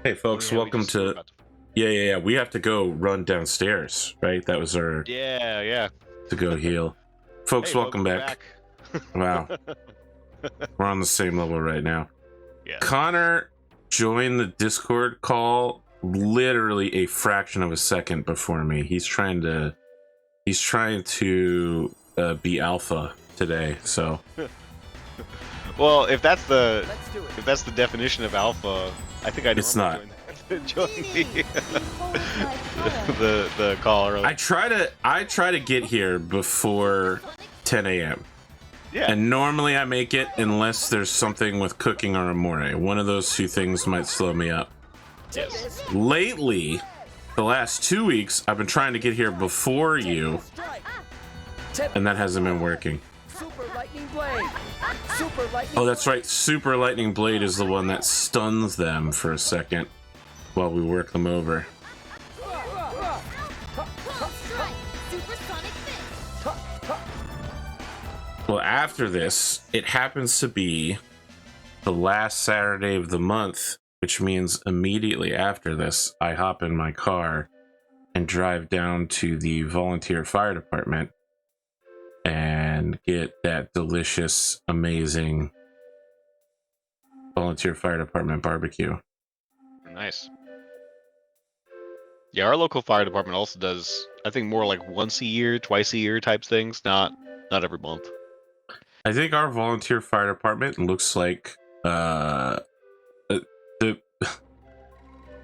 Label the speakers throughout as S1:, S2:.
S1: Hey folks,
S2: yeah,
S1: welcome to yeah. We have to go run downstairs, right? That was our
S2: Yeah.
S1: to go heal. Folks,
S2: Hey,
S1: welcome
S2: we're
S1: back. Wow, we're on the same level right now.
S2: Yeah.
S1: Connor joined the Discord call literally a fraction of a second before me. He's trying to be alpha today. So
S2: Well, if that's the definition of alpha, I think I
S1: It's not.
S2: join the call early.
S1: I try to get here before 10 a.m.
S2: Yeah.
S1: And normally I make it unless there's something with cooking or amore. One of those two things might slow me up.
S2: Yes.
S1: Lately, the last 2 weeks, I've been trying to get here before you, and that hasn't been working. Oh, that's right. Super Lightning Blade is the one that stuns them for a second while we work them over. Well, after this, it happens to be the last Saturday of the month, which means immediately after this, I hop in my car and drive down to the volunteer fire department and get that delicious, amazing volunteer fire department barbecue.
S2: Nice. Yeah, our local fire department also does, I think, more like once a year, twice a year type things, not every month.
S1: I think our volunteer fire department looks like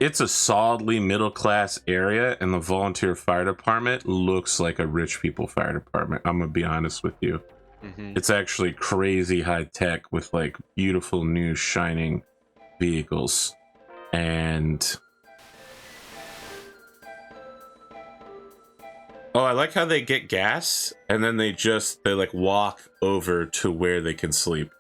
S1: it's a solidly middle class area, and the volunteer fire department looks like a rich people fire department. I'm gonna be honest with you. It's actually crazy high tech with like beautiful new shining vehicles. And oh, I like how they get gas and then they like walk over to where they can sleep.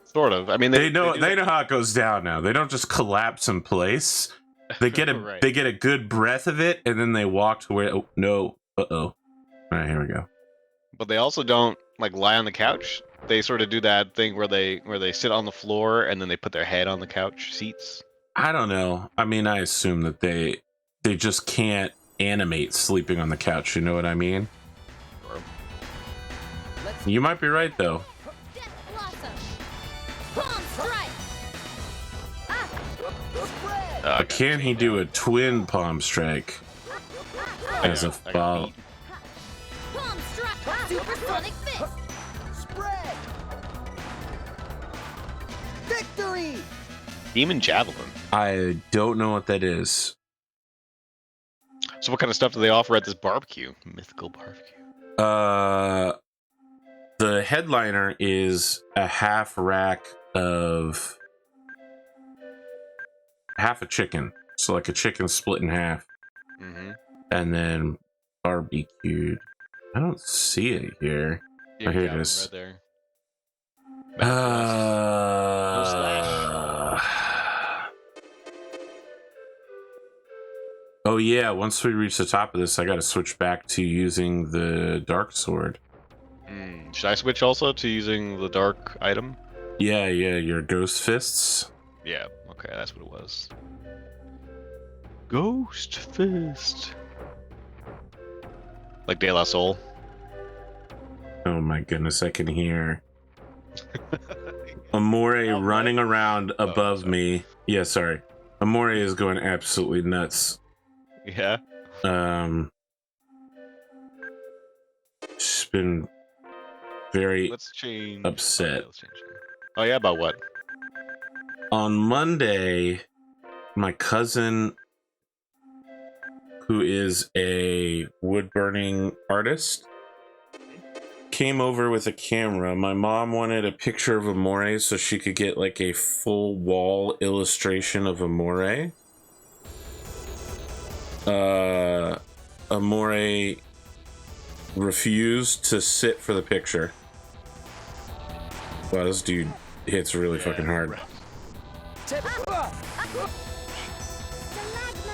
S2: Sort of. I mean,
S1: they know how it goes down now. They don't just collapse in place. They get a
S2: Right.
S1: they get a good breath of it, and then they walk to where. Oh no! All right, here we go.
S2: But they also don't like lie on the couch. They sort of do that thing where they sit on the floor and then they put their head on the couch seats.
S1: I don't know. I mean, I assume that they just can't animate sleeping on the couch. You know what I mean?
S2: Sure.
S1: You might be right though. Can he do a twin palm strike as a follow?
S3: Palm strike, supersonic fist. Spread. Victory.
S2: Demon javelin.
S1: I don't know what that is.
S2: So what kind of stuff do they offer at this barbecue? Mythical barbecue.
S1: The headliner is a half rack of half a chicken, so like a chicken split in half, and then barbecued. I don't see it here.
S2: Yeah,
S1: oh, here it is.
S2: Right there.
S1: Oh yeah, once we reach the top of this, I gotta switch back to using the dark sword.
S2: Should I switch also to using the dark item?
S1: Yeah, your ghost fists.
S2: Yeah, okay, that's what it was. Ghost fist. Like De La Soul.
S1: Oh my goodness, I can hear Amore running around above me. Yeah, sorry. Amore is going absolutely nuts.
S2: Yeah.
S1: She's been very upset.
S2: Oh yeah, about what?
S1: On Monday, my cousin, who is a wood burning artist, came over with a camera. My mom wanted a picture of Amore so she could get like a full wall illustration of Amore. Amore refused to sit for the picture. Wow, this dude hits really fucking hard.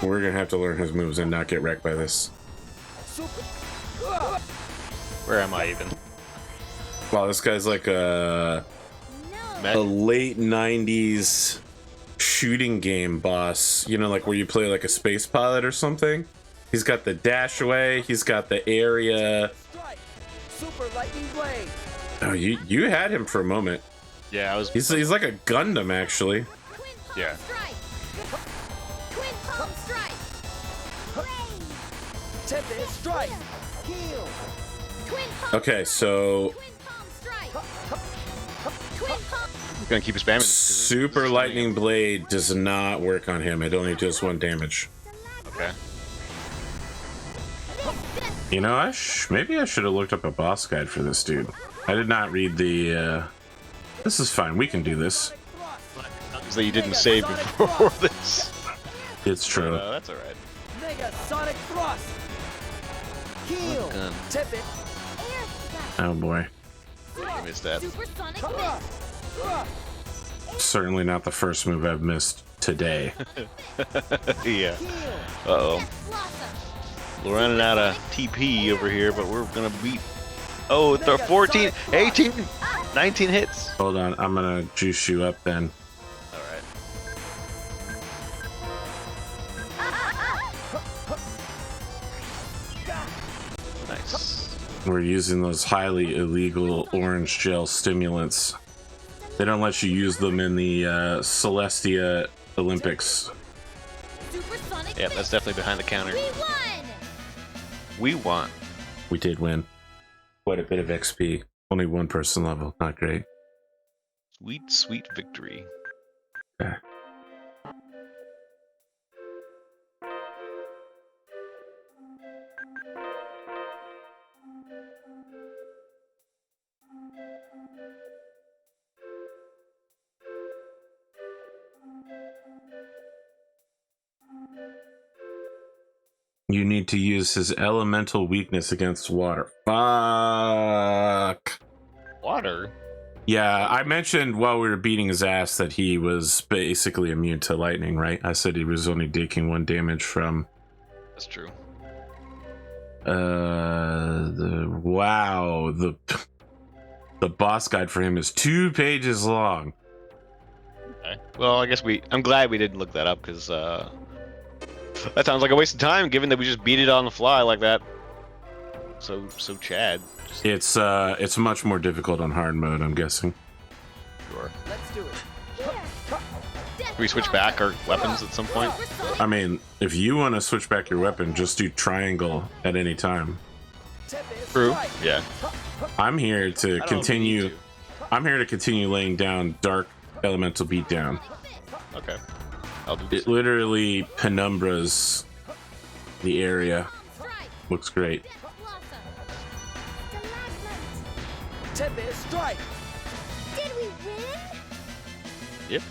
S1: We're gonna have to learn his moves and not get wrecked by this.
S2: Where am I even?
S1: Wow, this guy's like a late 90s shooting game boss, you know, like where you play like a space pilot or something. He's got the dash away, he's got the area.
S3: Strike. Super lightning blade.
S1: Oh, you had him for a moment.
S2: Yeah, I was.
S1: He's like a Gundam actually.
S3: Twin palm
S2: Yeah.
S3: strike. Twin palm strike. Tempest strike. Heal. Twin palm.
S1: Okay, so
S3: Twin palm strike. Twin palm.
S2: Gonna keep spamming.
S1: super lightning blade does not work on him. It only does 1 damage.
S2: Okay.
S1: You know, maybe I should have looked up a boss guide for this dude. I did not read the. This is fine. We can do this.
S2: That you didn't save before this.
S1: It's true.
S2: That's alright.
S3: Mega sonic thrust. Heal.
S2: Gun.
S3: Tempest.
S1: Oh boy.
S2: I missed that.
S3: Supersonic fist.
S1: Certainly not the first move I've missed today.
S2: Yeah.
S3: Heal.
S2: Uh-oh.
S3: Blossom.
S2: We're running out of TP over here, but we're gonna beat. Oh, it's our 14, 18, 19 hits.
S1: Hold on, I'm gonna juice you up then.
S2: Alright. Nice.
S1: We're using those highly illegal orange gel stimulants. They don't let you use them in the Celestia Olympics.
S3: Supersonic
S2: Yeah, that's
S3: fist.
S2: definitely behind the counter.
S3: We won.
S2: We won.
S1: We did win. Quite a bit of XP. Only 1 person level. Not great.
S2: Sweet, sweet victory.
S1: Okay. You need to use his elemental weakness against water. Fuck.
S2: Water?
S1: Yeah, I mentioned while we were beating his ass that he was basically immune to lightning, right? I said he was only taking 1 damage from...
S2: That's true.
S1: Wow, the boss guide for him is 2 pages long.
S2: Okay. Well, I guess I'm glad we didn't look that up, because, that sounds like a waste of time, given that we just beat it on the fly like that. So Chad.
S1: It's much more difficult on hard mode, I'm guessing.
S2: Sure.
S3: Let's do it.
S2: Can we switch back our weapons at some point?
S1: I mean, if you want to switch back your weapon, just do triangle at any time.
S3: Tempest
S2: True.
S3: strike.
S2: Yeah.
S1: I'm here to
S2: I don't know if we need
S1: continue.
S2: to.
S1: I'm here to continue laying down dark elemental beatdown.
S2: Okay. I'll do
S1: It
S2: this.
S1: literally penumbras the area.
S3: Strike.
S1: Looks great.
S3: Blossom. Tempest strike.
S4: Did we win?
S2: Yep.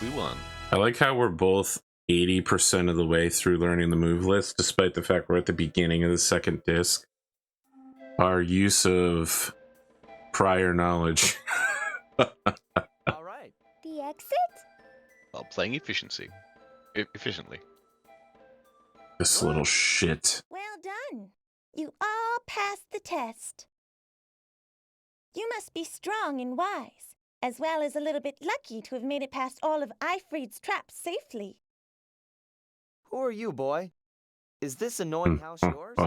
S2: We won.
S1: I like how we're both 80% of the way through learning the move list, despite the fact we're at the beginning of the 2nd disc. Our use of prior knowledge.
S3: All right.
S4: The exit?
S2: While playing efficiently.
S1: This little shit.
S4: Well done. You all passed the test. You must be strong and wise, as well as a little bit lucky to have made it past all of Eifried's traps safely.
S3: Who are you, boy? Is this annoying house yours?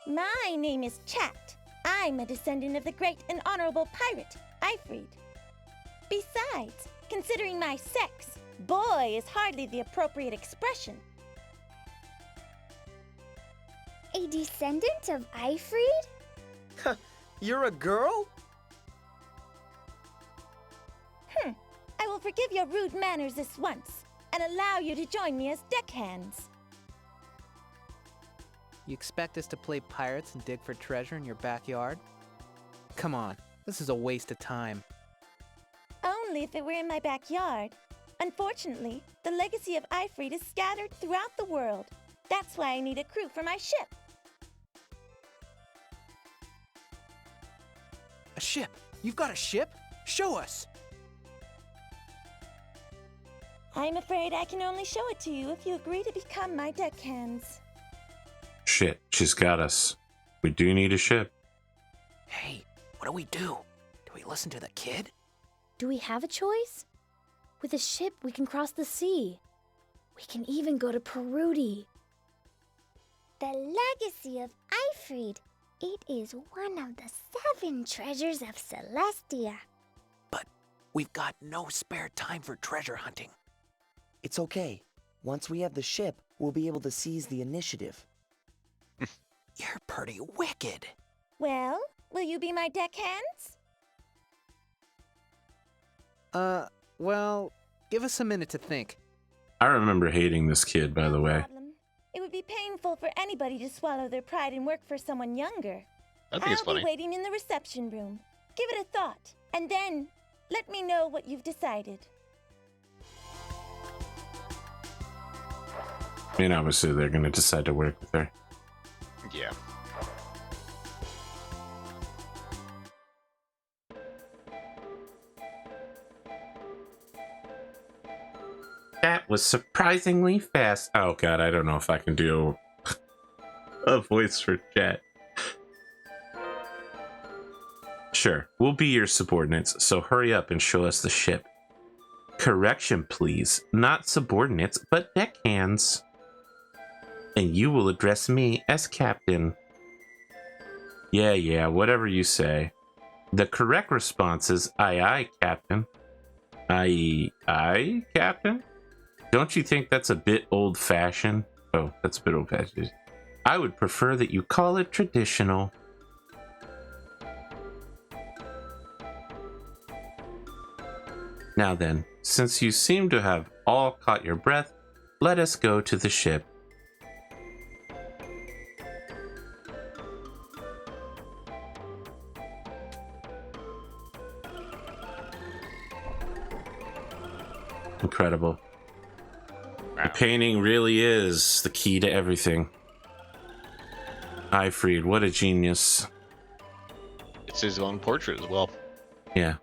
S4: My name is Chat. I'm a descendant of the great and honorable pirate, Eifried. Besides, considering my sex, boy is hardly the appropriate expression.
S5: A descendant of Eifried?
S3: You're a girl?
S4: I will forgive your rude manners this once, and allow you to join me as deckhands.
S6: You expect us to play pirates and dig for treasure in your backyard? Come on, this is a waste of time.
S4: Only if it were in my backyard. Unfortunately, the legacy of Eifried is scattered throughout the world. That's why I need a crew for my ship.
S6: A ship? You've got a ship? Show us!
S4: I'm afraid I can only show it to you if you agree to become my deckhands.
S1: Shit, she's got us. We do need a ship.
S6: Hey, what do? Do we listen to the kid?
S5: Do we have a choice? With a ship, we can cross the sea. We can even go to Perudi. The legacy of Ifrid. It is one of the 7 treasures of Celestia.
S6: But we've got no spare time for treasure hunting.
S3: It's okay. Once we have the ship, we'll be able to seize the initiative.
S6: You're pretty wicked.
S4: Well, will you be my deckhands?
S6: Well, give us a minute to think.
S1: I remember hating this kid, by the way.
S4: Problem. It would be painful for anybody to swallow their pride and work for someone younger.
S2: I think it's
S4: I'll
S2: funny.
S4: be waiting in the reception room. Give it a thought, and then let me know what you've decided.
S1: I mean, obviously, they're going to decide to work with her.
S2: Yeah.
S1: That was surprisingly fast. Oh, God, I don't know if I can do a voice for chat. Sure, we'll be your subordinates, so hurry up and show us the ship. Correction, please. Not subordinates, but deckhands. And you will address me as captain. Yeah, whatever you say. The correct response is aye, captain. Aye, captain? Don't you think that's a bit old-fashioned? Oh, that's a bit old-fashioned. I would prefer that you call it traditional. Now then, since you seem to have all caught your breath, let us go to the ship. Incredible. The painting really is the key to everything. Ifrid, what a genius.
S2: It's his own portrait as well.
S1: Yeah.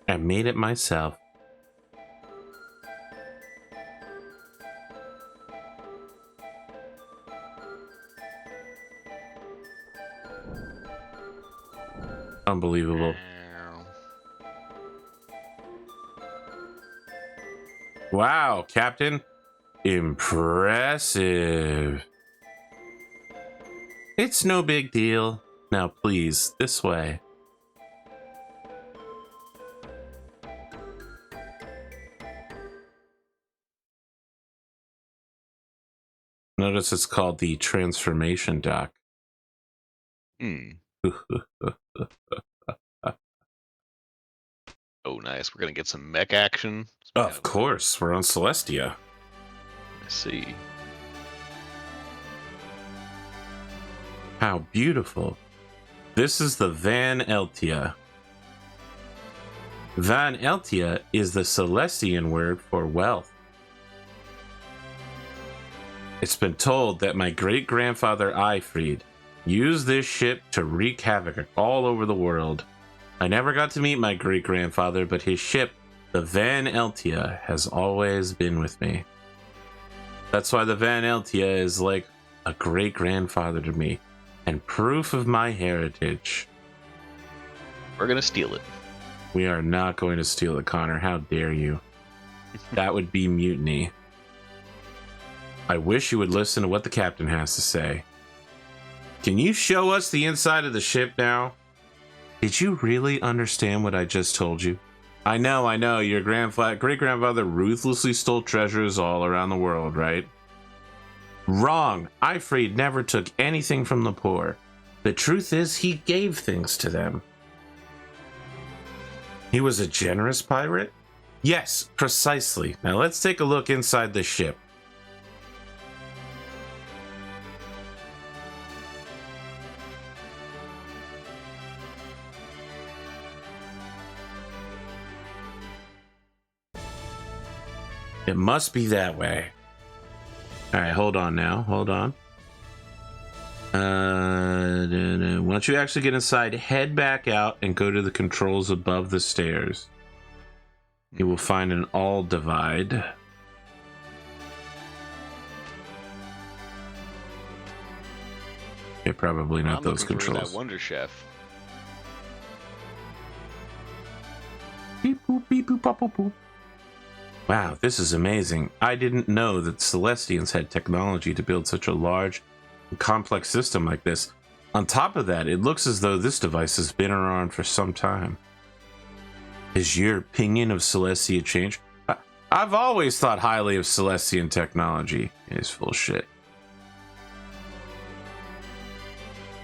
S1: I made it myself. Unbelievable. Wow, Captain. Impressive. It's no big deal. Now, please, this way. Notice it's called the transformation dock.
S2: Oh, nice. We're gonna get some mech action.
S1: Of course, we're on Celestia.
S2: Let's see.
S1: How beautiful. This is the Van Eltia. Van Eltia is the Celestian word for wealth. It's been told that my great-grandfather Ifrid used this ship to wreak havoc all over the world. I never got to meet my great-grandfather, but his ship, the Van Eltia, has always been with me. That's why the Van Eltia is like a great-grandfather to me, and proof of my heritage.
S2: We're gonna steal it.
S1: We are not going to steal it, Connor. How dare you? That would be mutiny. I wish you would listen to what the captain has to say. Can you show us the inside of the ship now? Did you really understand what I just told you? I know, your great-grandfather ruthlessly stole treasures all around the world, right? Wrong! Ifrid never took anything from the poor. The truth is, he gave things to them. He was a generous pirate? Yes, precisely. Now let's take a look inside the ship. It must be that way. All right, hold on now. Hold on. Once you actually get inside, head back out and go to the controls above the stairs. You will find an all divide. Okay, probably not
S2: I'm
S1: those
S2: looking for
S1: controls.
S2: that Wonder Chef.
S1: Beep boop beep boop bop boop boop. Wow, this is amazing. I didn't know that Celestians had technology to build such a large and complex system like this. On top of that, it looks as though this device has been around for some time. Has your opinion of Celestia changed? I've always thought highly of Celestian technology. It's full shit.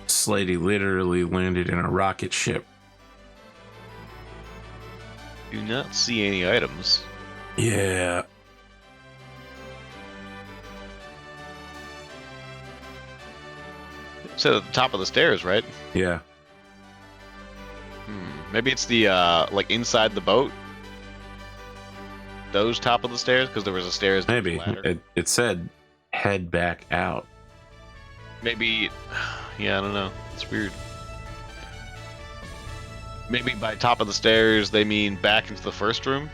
S1: This lady literally landed in a rocket ship.
S2: Do not see any items.
S1: Yeah.
S2: It's at the top of the stairs, right?
S1: Yeah.
S2: Maybe it's the like inside the boat. Those top of the stairs, because there was a stairs.
S1: Maybe.
S2: Ladder.
S1: It said head back out.
S2: Maybe. Yeah, I don't know. It's weird. Maybe by top of the stairs they mean back into the first room.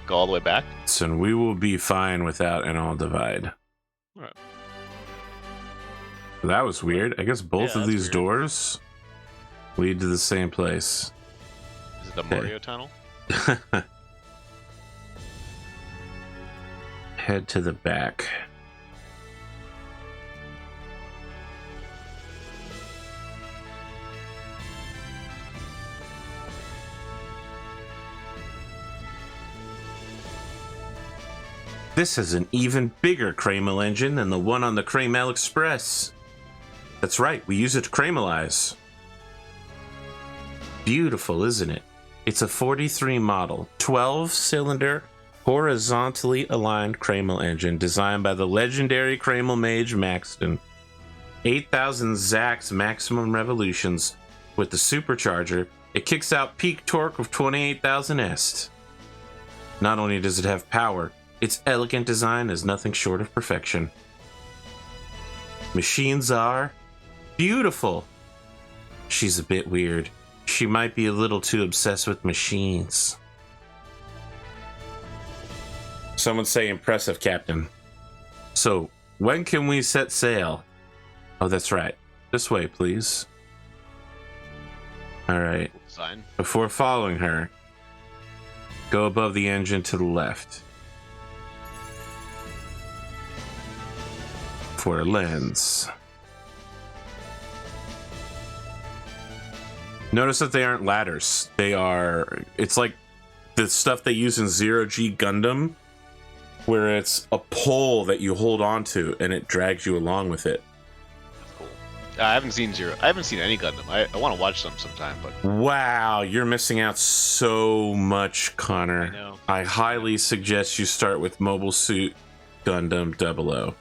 S2: Go all the way back.
S1: So we will be fine without an all divide.
S2: All right.
S1: That was weird. I guess both
S2: Yeah,
S1: of
S2: that's
S1: these
S2: weird.
S1: doors lead to the same place.
S2: Is it the Mario tunnel?
S1: Head to the back. This is an even bigger Crammal engine than the one on the Crammal Express. That's right, we use it to Crammalize. Beautiful, isn't it? It's a 43 model, 12-cylinder, horizontally aligned Crammal engine designed by the legendary Crammal mage Maxton. 8,000 Zax maximum revolutions with the supercharger. It kicks out peak torque of 28,000 est. Not only does it have power, its elegant design is nothing short of perfection. Machines are beautiful. She's a bit weird. She might be a little too obsessed with machines. Someone say impressive, Captain. So, when can we set sail? Oh, that's right. This way, please. All right.
S2: Sign.
S1: Before following her, go above the engine to the left. For a lens. Notice that they aren't ladders. They are... It's like the stuff they use in Zero-G Gundam, where it's a pole that you hold onto and it drags you along with it.
S2: That's cool. I haven't seen any Gundam. I want to watch them sometime, but
S1: Wow, you're missing out so much, Connor.
S2: I know.
S1: I highly suggest you start with Mobile Suit Gundam 00.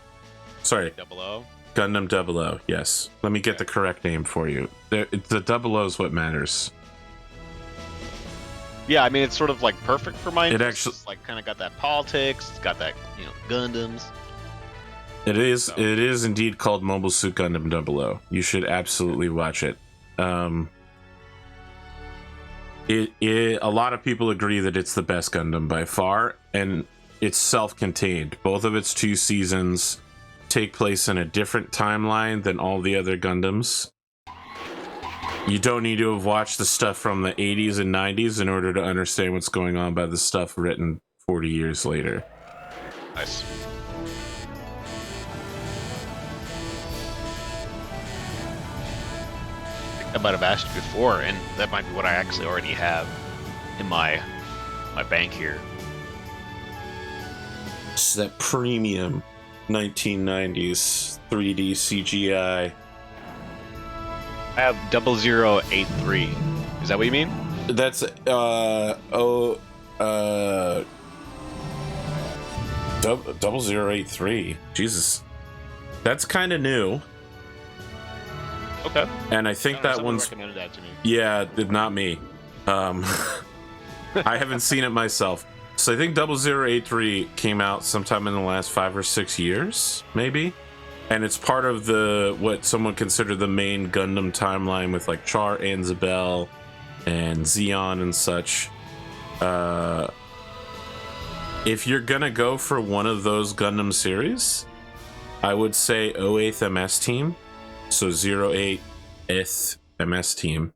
S1: Sorry,
S2: 00.
S1: Gundam 00, yes. Let me get the correct name for you. The 00 is what matters.
S2: Yeah, I mean it's sort of like perfect for my
S1: It
S2: interests.
S1: actually-
S2: It's like kind of got that politics. It's got that Gundams.
S1: It is
S2: So-
S1: it is indeed called Mobile Suit Gundam 00. You should absolutely watch it. A lot of people agree that it's the best Gundam by far, and it's self-contained. Both of its 2 seasons take place in a different timeline than all the other Gundams. You don't need to have watched the stuff from the 80s and 90s in order to understand what's going on by the stuff written 40 years later.
S2: Nice. I think I might have asked you before, and that might be what I actually already have in my bank here.
S1: It's that premium 1990s 3D CGI.
S2: I have 0083. Is that what you mean?
S1: That's 0083. Jesus, that's kind of new,
S2: Okay.
S1: and I think that
S2: Someone
S1: one's
S2: recommended that to me.
S1: yeah, not me. I haven't seen it myself. So I think 0083 came out sometime in the last 5 or 6 years, maybe. And it's part of what someone considered the main Gundam timeline with like Char, Anzabel, and Zeon and such. If you're gonna go for one of those Gundam series, I would say 08th MS Team. So 08th MS Team.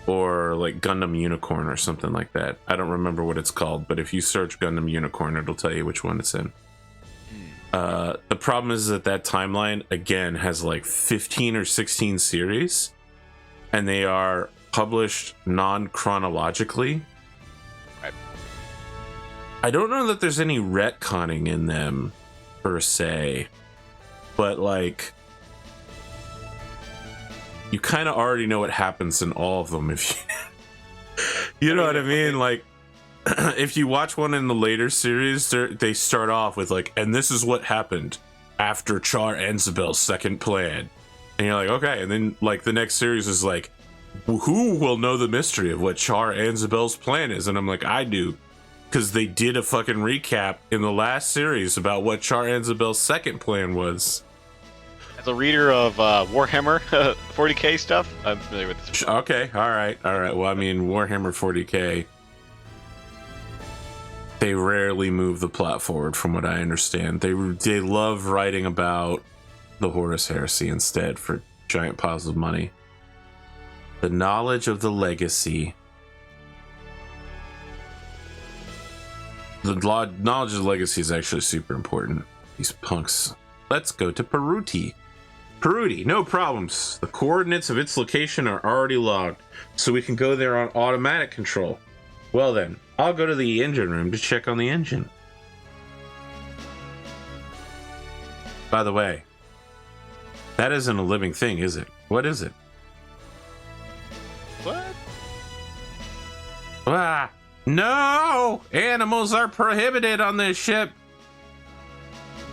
S1: or like Gundam Unicorn or something like that. I don't remember what it's called, but if you search Gundam Unicorn, it'll tell you which one it's in. The problem is that timeline again has like 15 or 16 series, and they are published non-chronologically.
S2: Right.
S1: I don't know that there's any retconning in them per se, but like you kind of already know what happens in all of them if you know what I mean. Like if you watch one in the later series, they start off with like, and this is what happened after Char Anzabel's second plan, and you're like, okay, and then like the next series is like, who will know the mystery of what Char Anzabel's plan is? And I'm like, I do, because they did a fucking recap in the last series about what Char Anzabel's second plan was.
S2: As a reader of Warhammer 40k stuff, I'm familiar with this.
S1: Okay, all right. Well, I mean, Warhammer 40k, they rarely move the plot forward, from what I understand. They love writing about the Horus Heresy instead for giant piles of money. The knowledge of the legacy. The knowledge of the legacy is actually super important. These punks. Let's go to Peruti. Peruti, no problems. The coordinates of its location are already logged, so we can go there on automatic control. Well then, I'll go to the engine room to check on the engine. By the way, that isn't a living thing, is it? What is it?
S2: What?
S1: Ah, no! Animals are prohibited on this ship.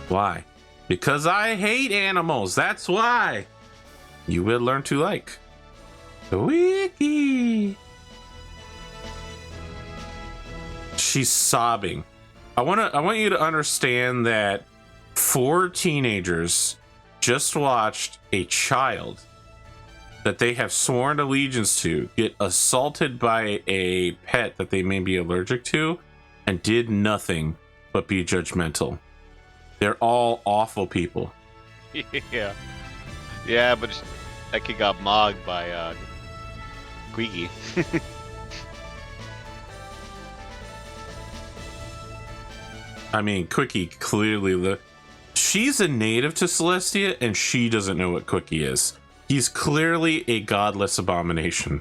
S1: Why? Because I hate animals, that's why. You will learn to like. Quickie. She's sobbing. I want you to understand that 4 teenagers just watched a child that they have sworn allegiance to get assaulted by a pet that they may be allergic to, and did nothing but be judgmental. They're all awful people.
S2: Yeah, but that kid got mogged by Quickie.
S1: I mean, Quickie clearly she's a native to Celestia, and she doesn't know what Quickie is. He's clearly a godless abomination.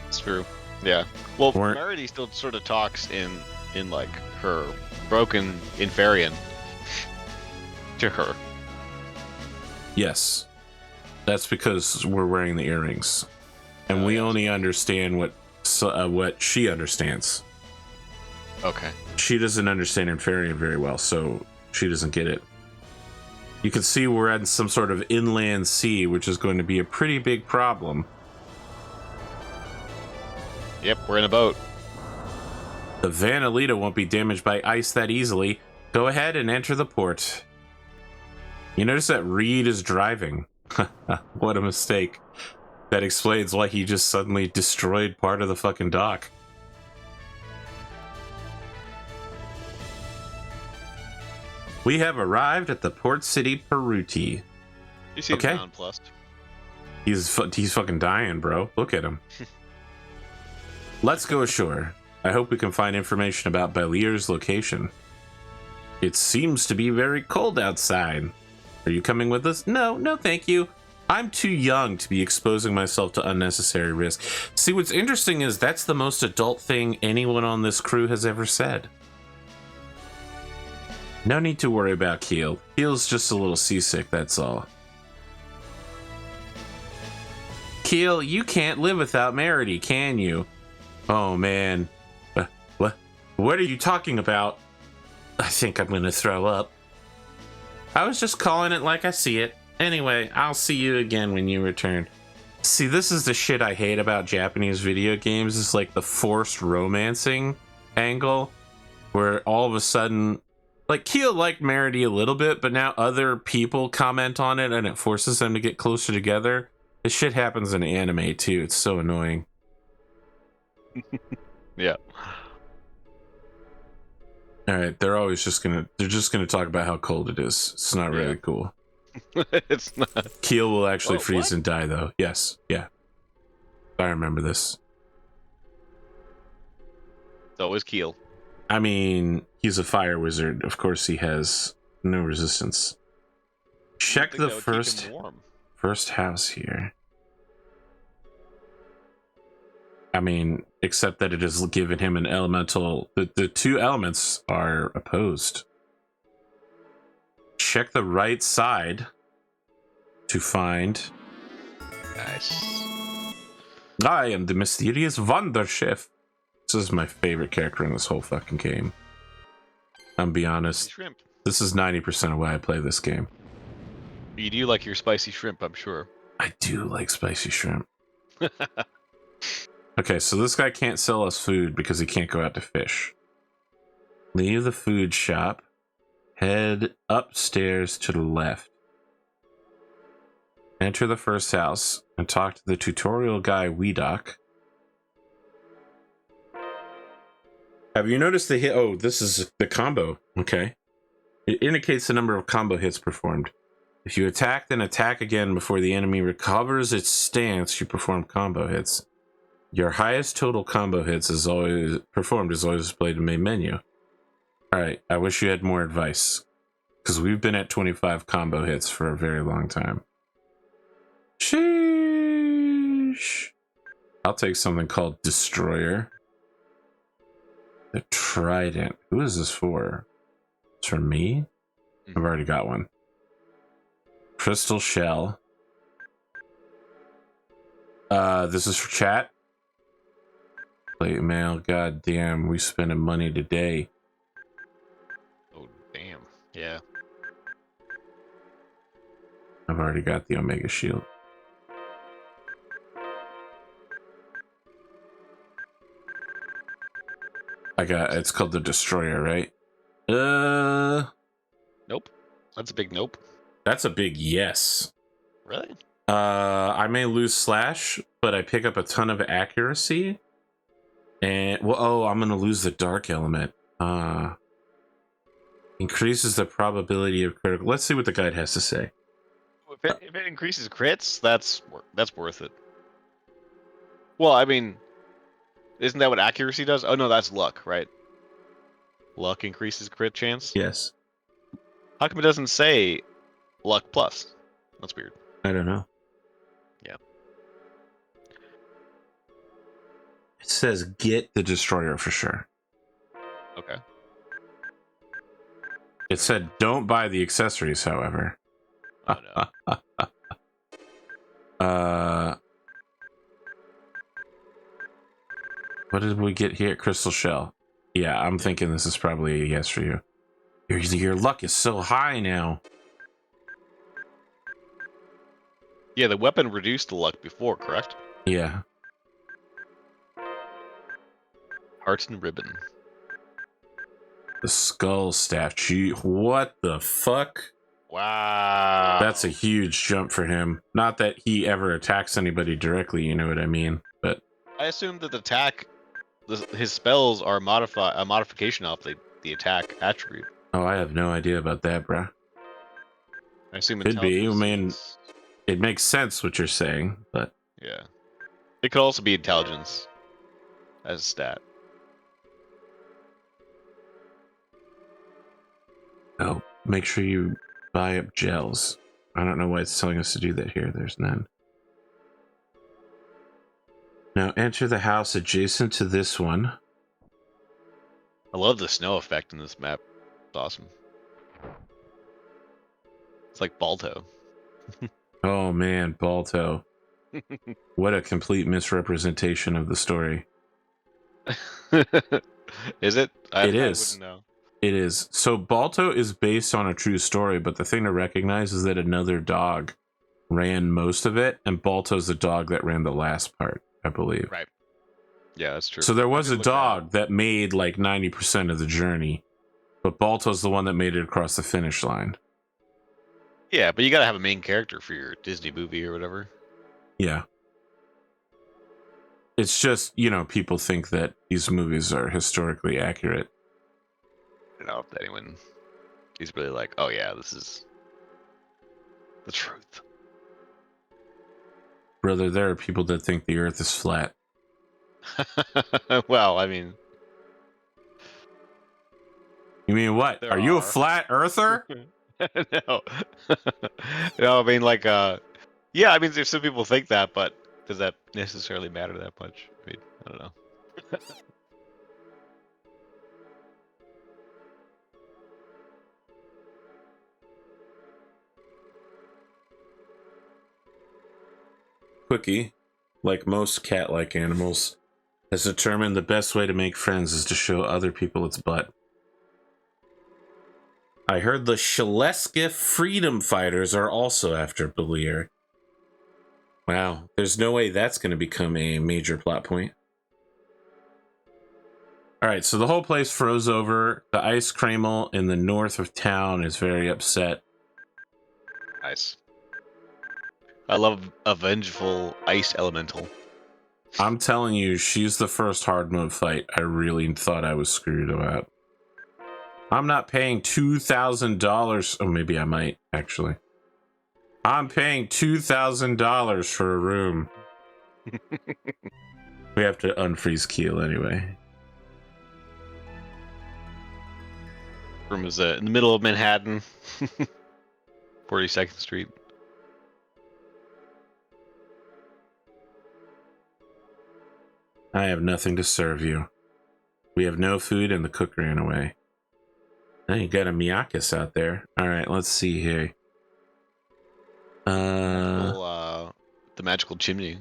S2: It's true. Yeah. Well,
S1: We're-
S2: Merity still sort of talks in like her broken Inferian to her.
S1: Yes. That's because we're wearing the earrings. And we only understand what she understands.
S2: Okay.
S1: She doesn't understand Inferian very well, so she doesn't get it. You can see we're at some sort of inland sea, which is going to be a pretty big problem.
S2: Yep, we're in a boat.
S1: The Vanalita won't be damaged by ice that easily. Go ahead and enter the port. You notice that Reed is driving. What a mistake. That explains why he just suddenly destroyed part of the fucking dock. We have arrived at the port city Peruti.
S2: You seem
S1: Okay.
S2: nonplussed.
S1: He's fucking dying, bro. Look at him. Let's go ashore. I hope we can find information about Belier's location. It seems to be very cold outside. Are you coming with us? No, thank you. I'm too young to be exposing myself to unnecessary risk. See, what's interesting is that's the most adult thing anyone on this crew has ever said. No need to worry about Keel. Keel's just a little seasick, that's all. Keel, you can't live without Merity, can you? Oh, man. What are you talking about? I think I'm gonna throw up. I was just calling it like I see it. Anyway, I'll see you again when you return. See, this is the shit I hate about Japanese video games. It's like the forced romancing angle, where all of a sudden, like, Keel liked Merity a little bit, but now other people comment on it and it forces them to get closer together. This shit happens in anime too. It's so annoying.
S2: Yeah.
S1: All right, they're just gonna talk about how cold it is. It's not really cool.
S2: It's not.
S1: Keel will actually
S2: Whoa,
S1: freeze
S2: what?
S1: and die, though. Yes, yeah. I remember this.
S2: It's always Keel.
S1: I mean, he's a fire wizard. Of course, he has no resistance. Check the first house here. I mean, except that it has given him an elemental. The two elements are opposed. Check the right side to find.
S2: Nice.
S1: I am the mysterious Wunderchef. This is my favorite character in this whole fucking game. I'm be honest.
S2: Shrimp.
S1: This is 90% of why I play this game.
S2: You do like your spicy shrimp, I'm sure.
S1: I do like spicy shrimp. Okay, so this guy can't sell us food because he can't go out to fish. Leave the food shop. Head upstairs to the left. Enter the first house and talk to the tutorial guy, Weedock. Have you noticed the hit? Oh, this is the combo. Okay. It indicates the number of combo hits performed. If you attack, then attack again before the enemy recovers its stance, you perform combo hits. Your highest total combo hits is always performed is always displayed in the main menu. Alright, I wish you had more advice. Because we've been at 25 combo hits for a very long time. Sheesh. I'll take something called Destroyer. The Trident. Who is this for? It's for me? I've already got one. Crystal Shell. This is for chat. Plate mail. God damn, we spending money today.
S2: Oh, damn. Yeah.
S1: I've already got the Omega Shield. It's called the Destroyer, right?
S2: Nope. That's a big nope.
S1: That's a big yes.
S2: Really?
S1: I may lose slash, but I pick up a ton of accuracy. And well, oh, I'm gonna lose the dark element. Increases the probability of critical. Let's see what the guide has to say.
S2: If it increases crits, that's worth it. Well, I mean, isn't that what accuracy does? Oh no, that's luck, right? Luck increases crit chance.
S1: Yes.
S2: How come it doesn't say luck plus? That's weird.
S1: I don't know.
S2: Yeah.
S1: It says get the Destroyer for sure.
S2: Okay.
S1: It said don't buy the accessories, however.
S2: Oh no.
S1: What did we get here? Crystal Shell. Yeah, I'm thinking this is probably a yes for you. Your luck is so high now.
S2: Yeah, the weapon reduced the luck before, correct?
S1: Yeah.
S2: Hearts and ribbon.
S1: The Skull Staff. Gee, what the fuck?
S2: Wow.
S1: That's a huge jump for him. Not that he ever attacks anybody directly, you know what I mean? But
S2: I assume that the attack, his spells are a modification of the attack attribute.
S1: oh, I have no idea about that, bruh.
S2: I assume
S1: Could be. I
S2: intelligence
S1: mean,
S2: is-
S1: it makes sense what you're saying, but
S2: yeah. It could also be intelligence as a stat.
S1: oh, make sure you buy up gels. I don't know why it's telling us to do that here. There's none. Now enter the house adjacent to this one.
S2: I love the snow effect in this map. It's awesome. It's like Balto.
S1: Oh man, Balto. What a complete misrepresentation of the story.
S2: Is it?
S1: It is.
S2: I wouldn't know.
S1: It is. So Balto is based on a true story, but the thing to recognize is that another dog ran most of it, and Balto's the dog that ran the last part, I believe.
S2: Right. Yeah, that's true.
S1: So there was
S2: I
S1: a
S2: did look that up.
S1: dog that made like 90% of the journey, but Balto's the one that made it across the finish line.
S2: Yeah, but you gotta have a main character for your Disney movie or whatever.
S1: Yeah. It's just, you know, people think that these movies are historically accurate.
S2: I don't know if anyone is really like, oh yeah, this is The truth.
S1: Brother, there are people that think the Earth is flat.
S2: Well, I mean,
S1: You mean what?
S2: there
S1: Are you a
S2: are.
S1: flat earther?
S2: No. No, I mean, like, yeah, I mean, if some people think that, but does that necessarily matter that much? I mean, I don't know.
S1: Quickie, like most cat-like animals, has determined the best way to make friends is to show other people its butt. I heard the Celestia freedom fighters are also after Belir. Wow, there's no way that's going to become a major plot point. Alright, so the whole place froze over. The ice Crammal in the north of town is very upset.
S2: Nice. I love a vengeful ice elemental.
S1: I'm telling you, she's the first hard mode fight I really thought I was screwed about. I'm not paying $2,000. Oh, maybe I might, actually. I'm paying $2,000 for a room. We have to unfreeze Keel anyway.
S2: Room is in the middle of Manhattan. 42nd Street.
S1: I have nothing to serve you. We have no food and the cook ran away. Now you got a Miakis out there. Alright, let's see here.
S2: The magical chimney.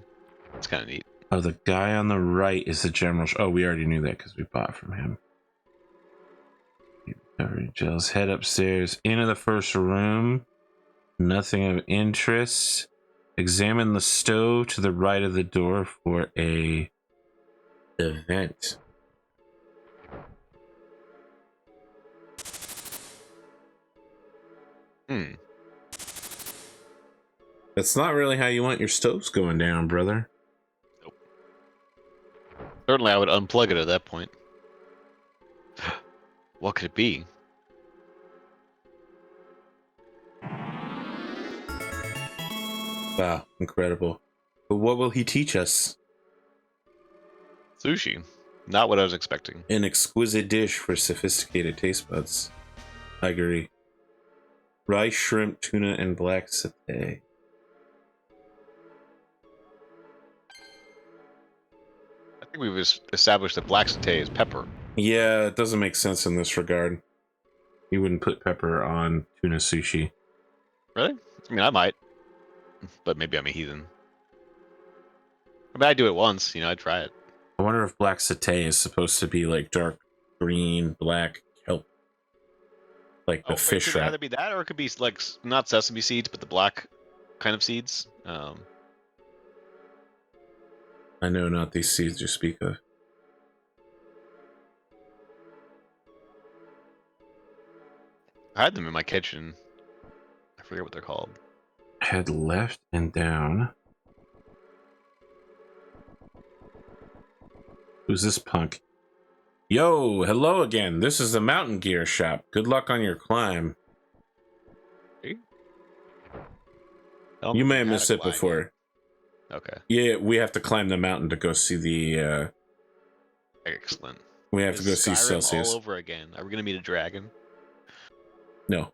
S2: It's kind of neat.
S1: Oh, the guy on the right is the general. Oh, we already knew that because we bought from him. Let's head upstairs into the first room. Nothing of interest. Examine the stove to the right of the door for a event. That's not really how you want your stoves going down, brother.
S2: Nope. Certainly, I would unplug it at that point. What could it be?
S1: Wow, incredible. But what will he teach us?
S2: Sushi. Not what I was expecting.
S1: An exquisite dish for sophisticated taste buds. I agree. Rice, shrimp, tuna, and black satay.
S2: I think we've established that black satay is pepper.
S1: Yeah, it doesn't make sense in this regard. You wouldn't put pepper on tuna sushi.
S2: Really? I mean, I might. But maybe I'm a heathen. I mean, I'd do it once, I'd try it.
S1: I wonder if black satay is supposed to be like dark green, black kelp. Like the fish
S2: It could
S1: wrap.
S2: either be that, or it could be like not sesame seeds, but the black kind of seeds.
S1: I know not these seeds you speak of.
S2: I had them in my kitchen. I forget what they're called.
S1: Head left and down. Who's this punk? Yo, hello again. This is the Mountain Gear Shop. Good luck on your climb. You may have missed it before.
S2: Okay.
S1: Yeah, we have to climb the mountain to go see the
S2: Excellent.
S1: we have to go see
S2: Skyrim
S1: Celsius.
S2: all over again. Are we gonna meet a dragon?
S1: No.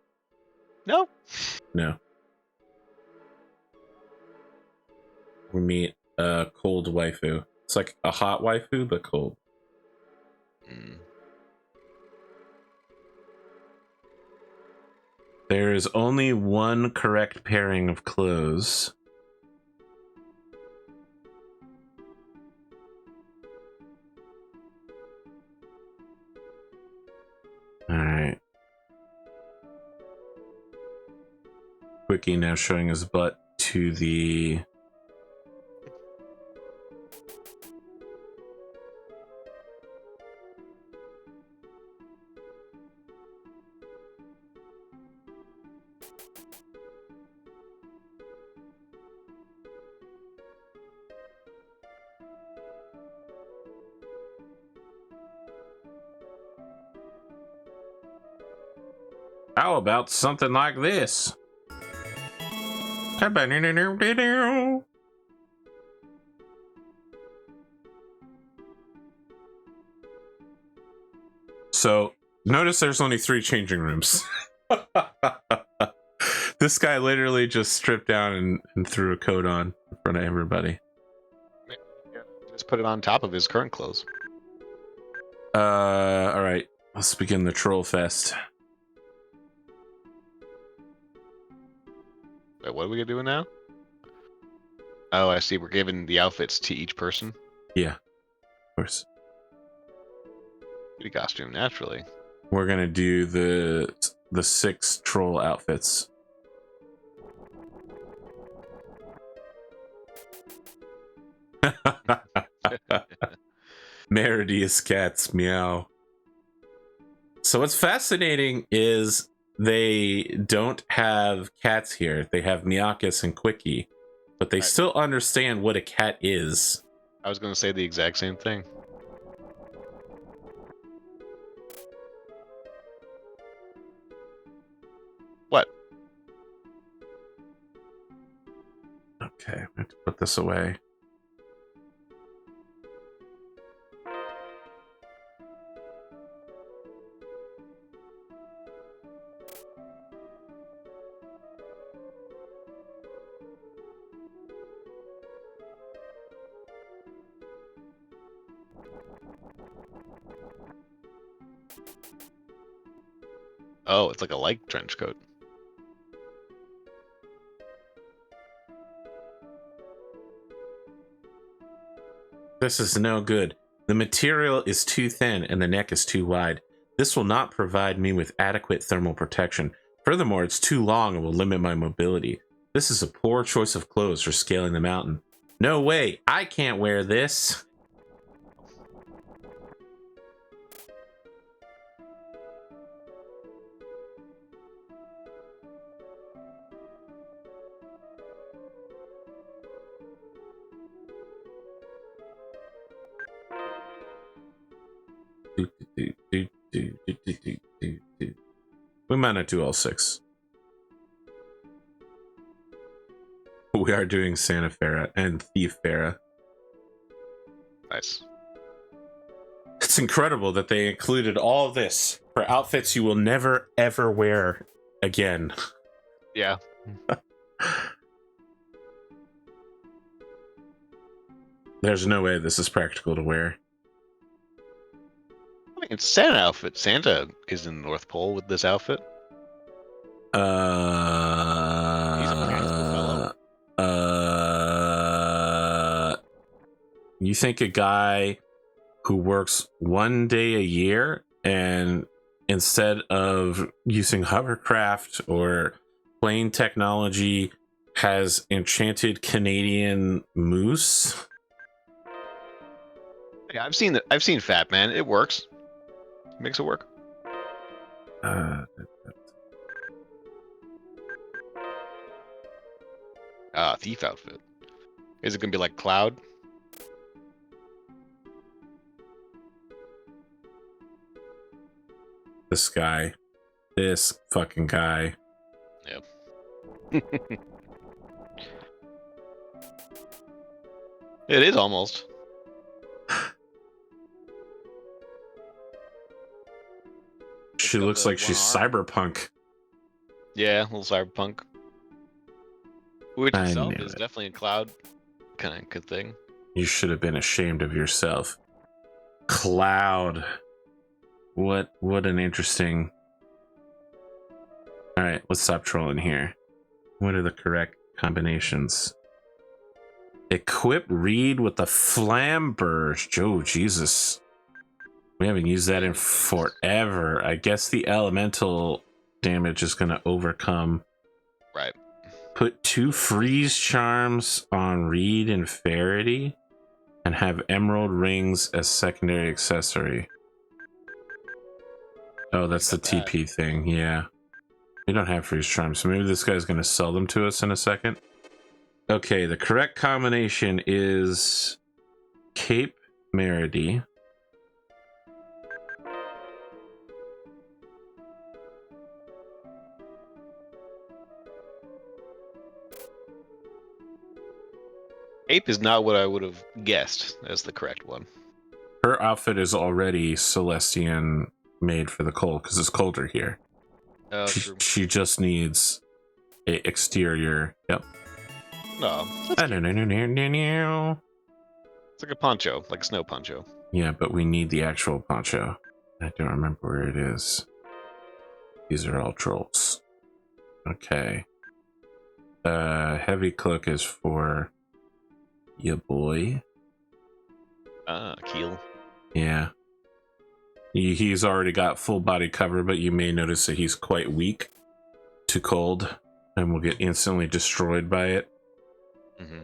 S2: No.
S1: No. We meet a cold waifu. It's like a hot waifu, but cold. There is only one correct pairing of clothes. Alright. Quickie now showing his butt to the... How about something like this? So notice there's only 3 changing rooms. This guy literally just stripped down and threw a coat on in front of everybody.
S2: Just put it on top of his current clothes.
S1: All right, let's begin the troll fest.
S2: Wait, what are we doing now? Oh, I see. We're giving the outfits to each person.
S1: Yeah, of course.
S2: Beauty costume, naturally.
S1: We're gonna do the 6 troll outfits. Meridius cats meow. So what's fascinating is they don't have cats here. They have Miakus and Quickie, but they still understand what a cat is.
S2: I was going to say the exact same thing. What?
S1: Okay, I have to put this away.
S2: Oh, it's like a light trench coat.
S1: This is no good. The material is too thin and the neck is too wide. This will not provide me with adequate thermal protection. Furthermore, it's too long and will limit my mobility. This is a poor choice of clothes for scaling the mountain. No way, I can't wear this. We might not do all 6. We are doing Santa Farah and Thief Farah.
S2: Nice.
S1: It's incredible that they included all of this for outfits you will never ever wear again.
S2: Yeah.
S1: There's no way this is practical to wear.
S2: I mean, it's Santa outfit. Santa is in the North Pole with this outfit. He's a practical fellow.
S1: You think a guy who works 1 day a year and instead of using hovercraft or plane technology has enchanted Canadian moose?
S2: Yeah, I've seen Fat Man. It works. Makes it work. Thief outfit. Is it gonna be like Cloud?
S1: This guy. This fucking guy.
S2: Yep. It is almost.
S1: She looks like she's cyberpunk.
S2: Yeah, a little cyberpunk. Which
S1: I
S2: itself
S1: knew
S2: is
S1: it.
S2: definitely a Cloud kind of good thing.
S1: You should have been ashamed of yourself. Cloud. What an interesting... Alright, let's stop trolling here. What are the correct combinations? Equip Reed with the Flam Burst. Oh, Jesus. We haven't used that in forever. I guess the elemental damage is going to overcome.
S2: Right.
S1: Put 2 freeze charms on Reed and Faraday and have emerald rings as secondary accessory. Oh, that's the TP thing. Yeah. We don't have freeze charms, so maybe this guy's going to sell them to us in a second. Okay, the correct combination is Cape Meredy.
S2: Ape is not what I would have guessed as the correct one.
S1: Her outfit is already Celestian made for the cold because it's colder here.
S2: Oh, true.
S1: She just needs a exterior. Yep.
S2: No, it's like a poncho, like a snow poncho.
S1: Yeah, but we need the actual poncho. I don't remember where it is. These are all trolls. Okay. Heavy cloak is for your boy.
S2: Keel.
S1: Yeah. He's already got full body cover, but you may notice that he's quite weak to cold and will get instantly destroyed by it.
S2: Mm-hmm.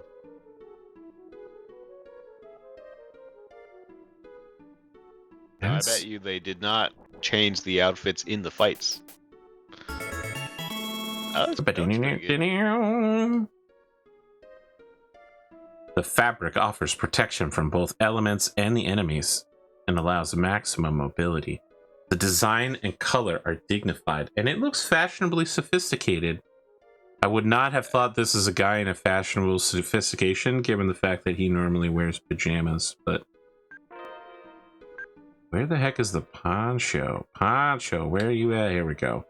S2: Now, I bet you they did not change the outfits in the fights. That looks pretty good.
S1: The fabric offers protection from both elements and the enemies and allows maximum mobility. The design and color are dignified, and it looks fashionably sophisticated. I would not have thought this is a guy in a fashionable sophistication, given the fact that he normally wears pajamas, but... Where the heck is the poncho? Poncho, where are you at? Here we go.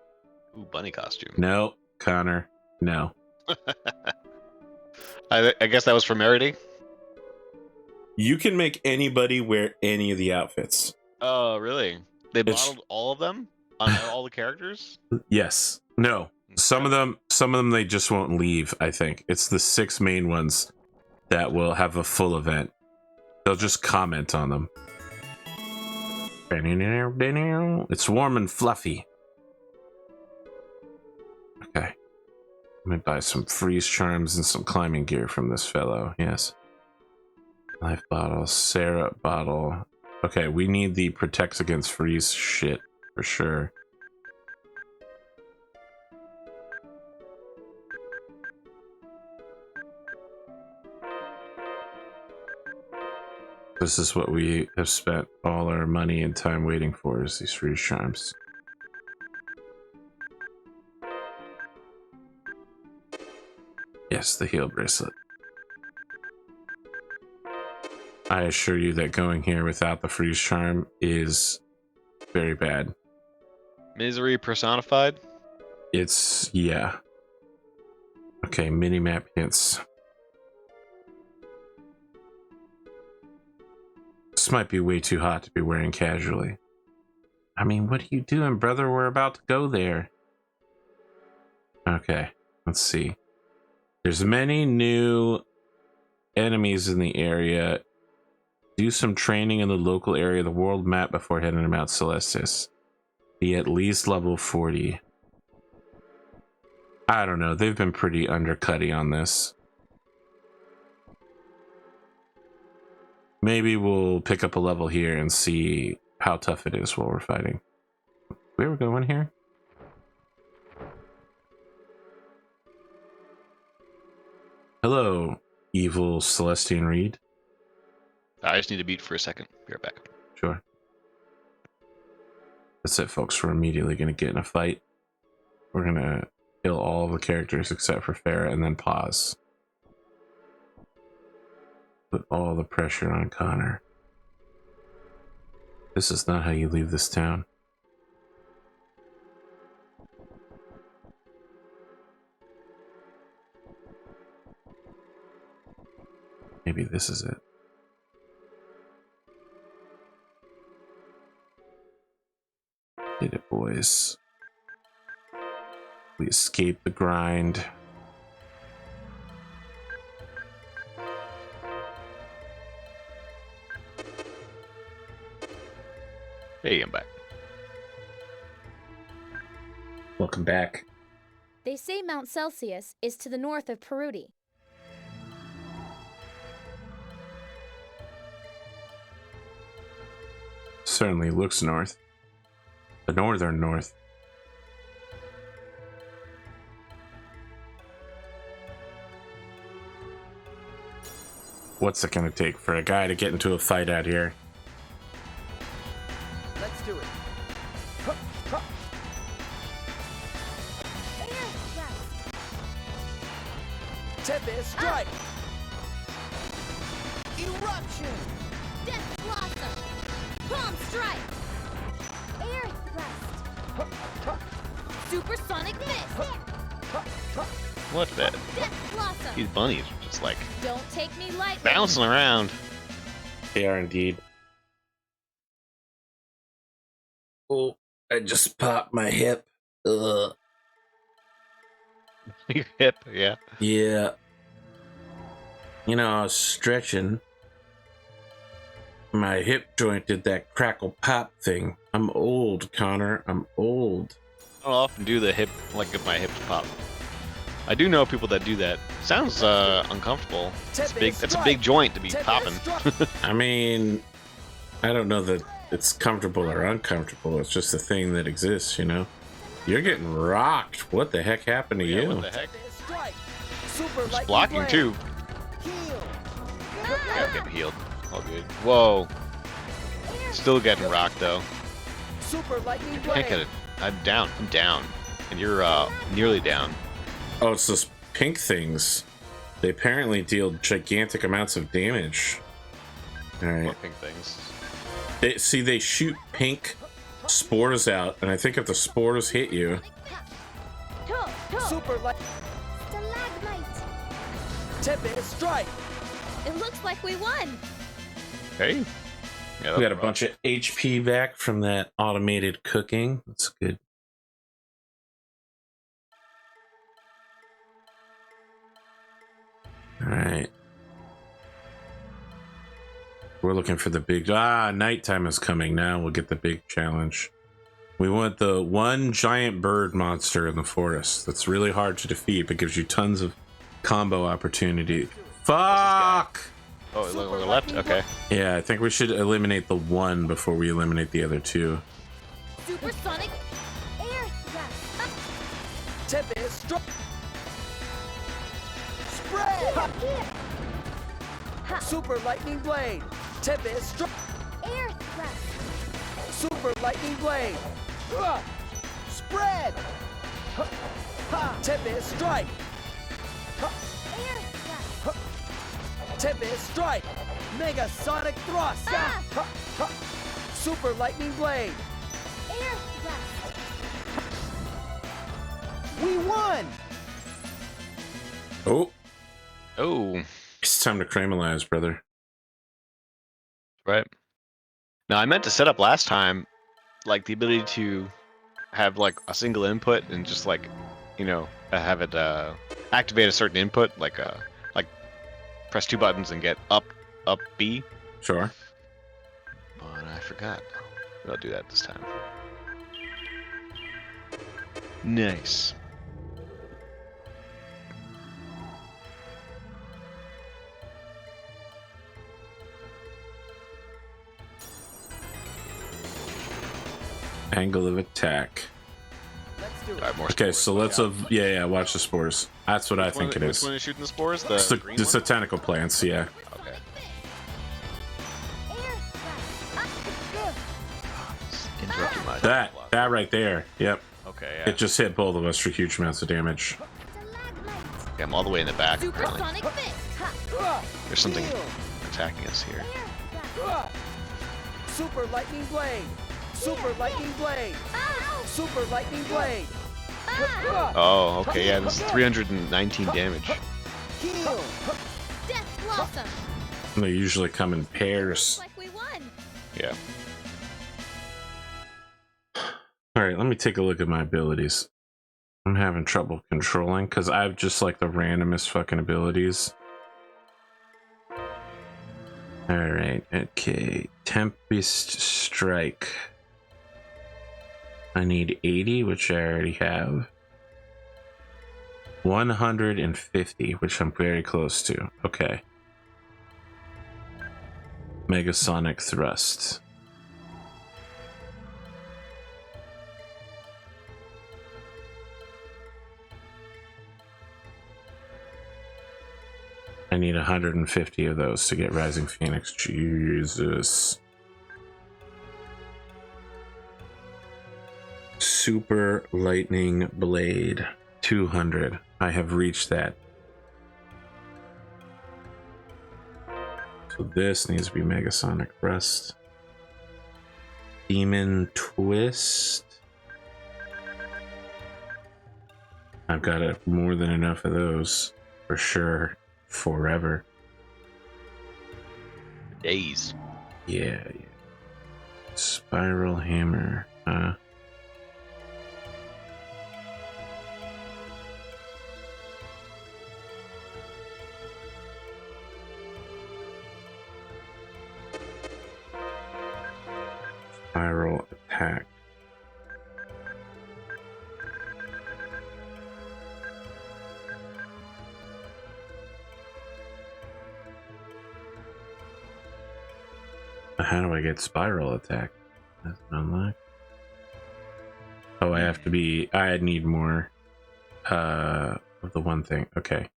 S2: Ooh, bunny costume.
S1: No, Connor, no.
S2: I guess that was for Merity?
S1: You can make anybody wear any of the outfits.
S2: Oh, really? They modeled all of them? On all the characters?
S1: Yes. No. Some of them they just won't leave, I think. It's the 6 main ones that will have a full event. They'll just comment on them. It's warm and fluffy. Okay. Let me buy some freeze charms and some climbing gear from this fellow. Yes. Life bottle, syrup bottle. Okay, we need the protects against freeze shit for sure. This is what we have spent all our money and time waiting for, is these freeze charms. Yes, the heal bracelet. I assure you that going here without the freeze charm is very bad.
S2: Misery personified?
S1: It's, yeah. Okay, mini-map hints. This might be way too hot to be wearing casually. I mean, what are you doing, brother? We're about to go there. Okay, let's see. There's many new enemies in the area. Do some training in the local area of the world map before heading to Mount Celestis. Be at least level 40. I don't know. They've been pretty undercutty on this. Maybe we'll pick up a level here and see how tough it is while we're fighting. Where are we going here? Hello, evil Celestian Reed.
S2: I just need to beat for a second. Be right back.
S1: Sure. That's it, folks. We're immediately going to get in a fight. We're going to kill all the characters except for Farah and then pause. Put all the pressure on Connor. This is not how you leave this town. Maybe this is it. Did it, boys. We escaped the grind.
S2: Hey, I'm back.
S1: Welcome back.
S5: They say Mount Celsius is to the north of Perudi.
S1: Certainly looks north. The northern north. What's it gonna take for a guy to get into a fight out here?
S3: Let's do it. Tempest Strike. Eruption!
S5: Death Blossom! Palm Strike! Air Thrust! Supersonic Fist!
S2: What the?
S5: Death Blossom!
S2: These bunnies are just like
S5: Don't take me lightly!
S2: bouncing around.
S1: They are indeed. Oh, I just popped my hip. Ugh.
S2: Your hip, yeah.
S1: Yeah. You know, I was stretching. My hip joint did that crackle pop thing. I'm old, Connor. I'm old.
S2: I don't often do the hip, like if my hips pop. I do know people that do that. Sounds uncomfortable. It's big. That's a big joint to be popping.
S1: I mean, I don't know that it's comfortable or uncomfortable. It's just a thing that exists, you know? You're getting rocked. What the heck happened to
S2: Yeah,
S1: you?
S2: what the heck?
S3: Super
S2: It's
S3: lightning
S2: blocking
S3: blade.
S2: too.
S3: Heal.
S2: Yeah, get healed. All good. Whoa. Still getting rocked though.
S3: Super lightning
S2: I
S3: blade.
S2: can't get it. I'm down. I'm down. And you're nearly down.
S1: Oh, it's those pink things. They apparently deal gigantic amounts of damage. All
S2: More
S1: right.
S2: pink things.
S1: They shoot pink spores out, and I think if the spores hit you,
S3: Super light.
S5: Stalagmite!
S3: Tempest Strike.
S5: It looks like we won!
S2: Hey. Yeah,
S1: we got a bunch of HP back from that automated cooking. That's good. All right. We're looking for the big... nighttime is coming now. We'll get the big challenge. We want the one giant bird monster in the forest. That's really hard to defeat, but gives you tons of combo opportunity. Fuck!
S2: Oh, look on the left? Okay.
S1: Yeah, I think we should eliminate the one before we eliminate the other two.
S5: Supersonic Air Thrust!
S3: Tempest Strike. Spread. Super lightning blade. Tempest Strike.
S5: Air Thrust!
S3: Super lightning blade. Spread. Tempest Strike.
S5: Air Thrust!
S3: Tempest Strike. Mega Sonic Thrust. Super lightning blade.
S5: Air Thrust!
S3: We won.
S1: Oh,
S2: Oh,
S1: it's time to Cramalize, brother.
S2: right. Now I meant to set up last time, like the ability to have like a single input and just like, you know, have it activate a certain input, like press 2 buttons and get up B.
S1: Sure.
S2: But I forgot. I'll do that this time. Nice.
S1: Angle of attack.
S3: Let's do
S2: All
S3: it.
S2: right, more
S1: Okay,
S2: spores.
S1: so let's watch the spores. That's what I think it
S2: Which
S1: is.
S2: one is shooting the spores?
S1: It's
S2: The
S1: the,
S2: green
S1: it's the
S2: one?
S1: tentacle plants, yeah.
S2: Okay.
S5: Air Thrust!
S2: Interrupting my
S1: That right there. Yep.
S2: Okay, yeah.
S1: It just hit both of us for huge amounts of damage.
S5: Stalagmite!
S2: Okay, I'm all the way in the back. Apparently.
S5: Supersonic Fist!
S2: There's something
S3: Heal.
S2: attacking us here.
S5: Air Thrust!
S3: Super lightning blade. Super lightning blade.
S5: Ow!
S3: Super lightning blade.
S2: Oh, okay, yeah, this is 319 damage.
S3: Heal.
S5: Death Blossom!
S1: They usually come in
S5: Looks
S1: pairs.
S5: like we won!
S2: Yeah.
S1: All right, let me take a look at my abilities. I'm having trouble controlling because I have just like the randomest fucking abilities. All right, okay. Tempest Strike. I need 80, which I already have. 150, which I'm very close to. Okay. Megasonic Thrust. I need 150 of those to get Rising Phoenix. Jesus. Super Lightning Blade. 200. I have reached that. So this needs to be Megasonic Rust. Demon Twist. I've got more than enough of those for sure. Forever.
S2: Days.
S1: Yeah. Spiral Hammer. Spiral Attack. How do I get Spiral Attack? That's unlocked. Oh, I need more of the one thing. Okay.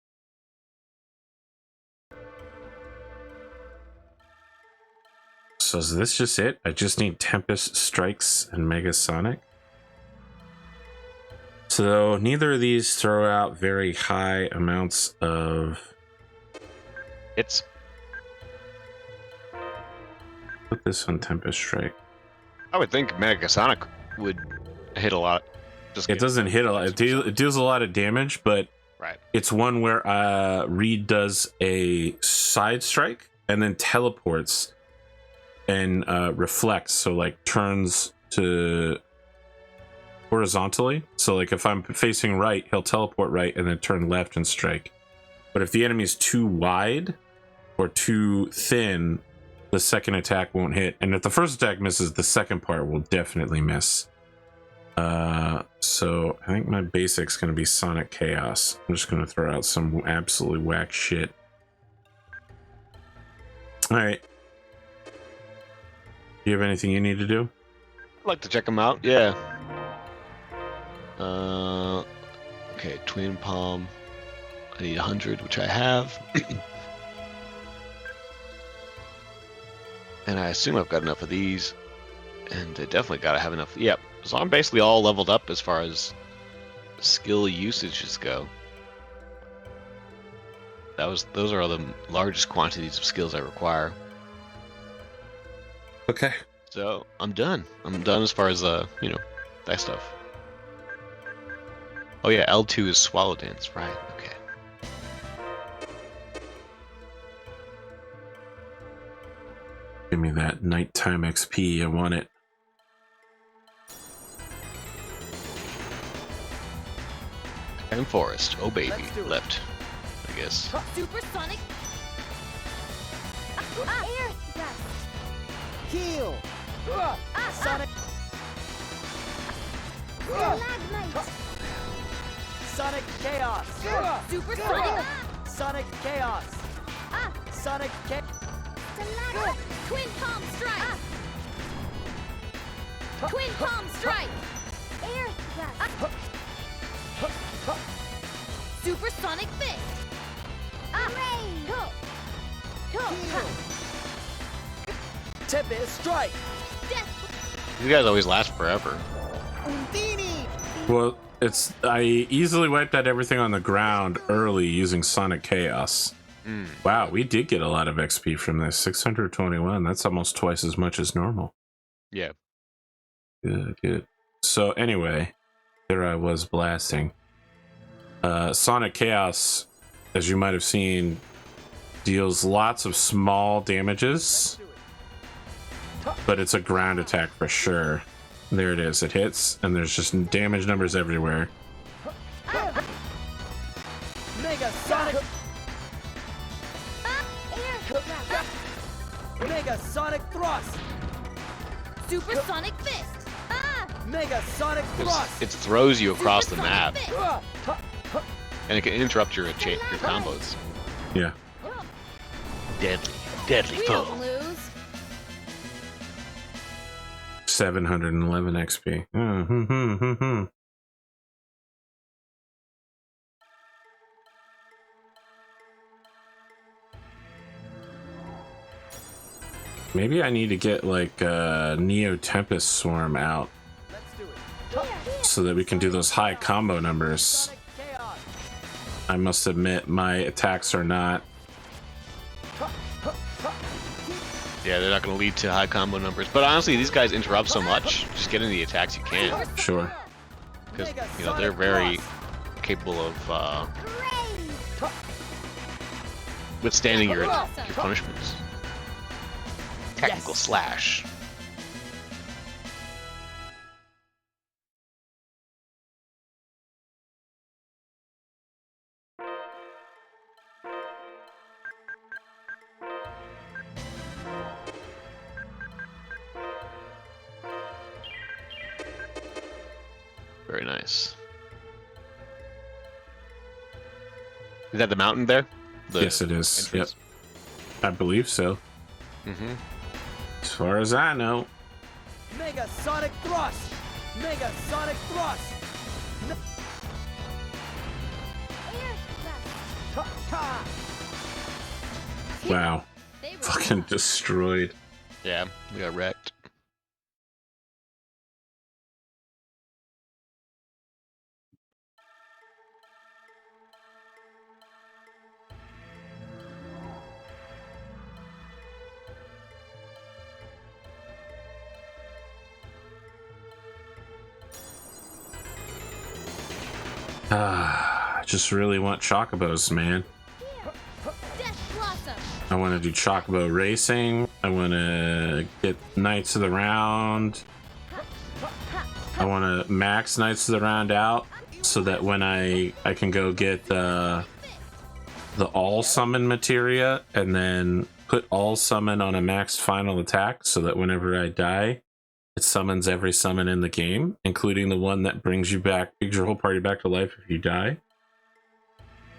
S1: So is this just it? I just need Tempest Strikes and Megasonic. So neither of these throw out very high amounts of...
S2: It's...
S1: Put this on Tempest Strike.
S2: I would think Megasonic would hit a lot.
S1: It doesn't hit a lot. It deals a lot of damage, but
S2: right.
S1: It's one where Reed does a side strike and then teleports and reflects, so like turns to horizontally. So like if I'm facing right, he'll teleport right and then turn left and strike. But if the enemy's too wide or too thin, the second attack won't hit. And if the first attack misses, the second part will definitely miss. So I think my basic's going to be Sonic Chaos. I'm just going to throw out some absolutely whack shit. All right. Do you have anything you need to do?
S2: I'd like to check them out. Yeah. Okay, Twin Palm. I need 100, which I have. And I assume I've got enough of these. And I definitely got to have enough. Yep. So I'm basically all leveled up as far as skill usages go. Those are all the largest quantities of skills I require.
S1: Okay.
S2: So I'm done. I'm done as far as that stuff. Oh yeah, L2 is Swallow Dance, right? Okay.
S1: Give me that nighttime XP. I want it.
S2: And Forest. Oh baby, left. I guess.
S5: Supersonic. Air thrust.
S3: Heal. Sonic.
S5: Stalagmite.
S3: Sonic Chaos.
S5: Supersonic.
S3: Sonic Chaos. Sonic Chaos.
S5: Stalagmite. Twin Palm Strike. Twin Palm Strike. Air thrust. Supersonic Fist. Rain.
S3: Tempest Strike.
S2: These guys always last forever.
S3: Undini.
S1: Well, I easily wiped out everything on the ground early using Sonic Chaos. Wow, we did get a lot of XP from this. 621. That's almost twice as much as normal.
S2: Yeah.
S1: Good. So anyway, there I was blasting. Sonic Chaos, as you might have seen, deals lots of small damages, but it's a ground attack for sure. There it is. It hits, and there's just damage numbers everywhere.
S3: Mega Sonic. Mega Sonic Thrust.
S5: Supersonic Fist.
S3: Mega Sonic Thrust.
S2: It throws you across the map,
S5: Supersonic
S2: and it can interrupt your combos.
S1: Yeah.
S2: Deadly
S5: We
S2: foe.
S5: don't lose.
S1: 711 XP. Maybe I need to get like Neo Tempest Swarm out so that we can do those high combo numbers. I must admit my attacks are not
S2: Yeah, they're not going to lead to high combo numbers. But honestly, these guys interrupt so much. Just get in the attacks you can.
S1: Sure.
S2: Because, you know, they're very capable of withstanding your punishments. Technical slash. Very nice. Is that the mountain there?
S1: Yes, it is.
S2: Entrance?
S1: Yep. I believe so.
S2: Mm-hmm.
S1: As far as I know.
S3: Mega Sonic Thrust! Mega Sonic Thrust! Ha, ha.
S1: Wow. Fucking destroyed.
S2: Yeah, we got wrecked.
S1: I just really want chocobos, man.
S5: Death Blossom.
S1: I want to do chocobo racing. I want to get Knights of the Round. I want to max Knights of the Round out so that when I can go get the all summon materia and then put all summon on a maxed final attack so that whenever I die, it summons every summon in the game, including the one that brings your whole party back to life if you die.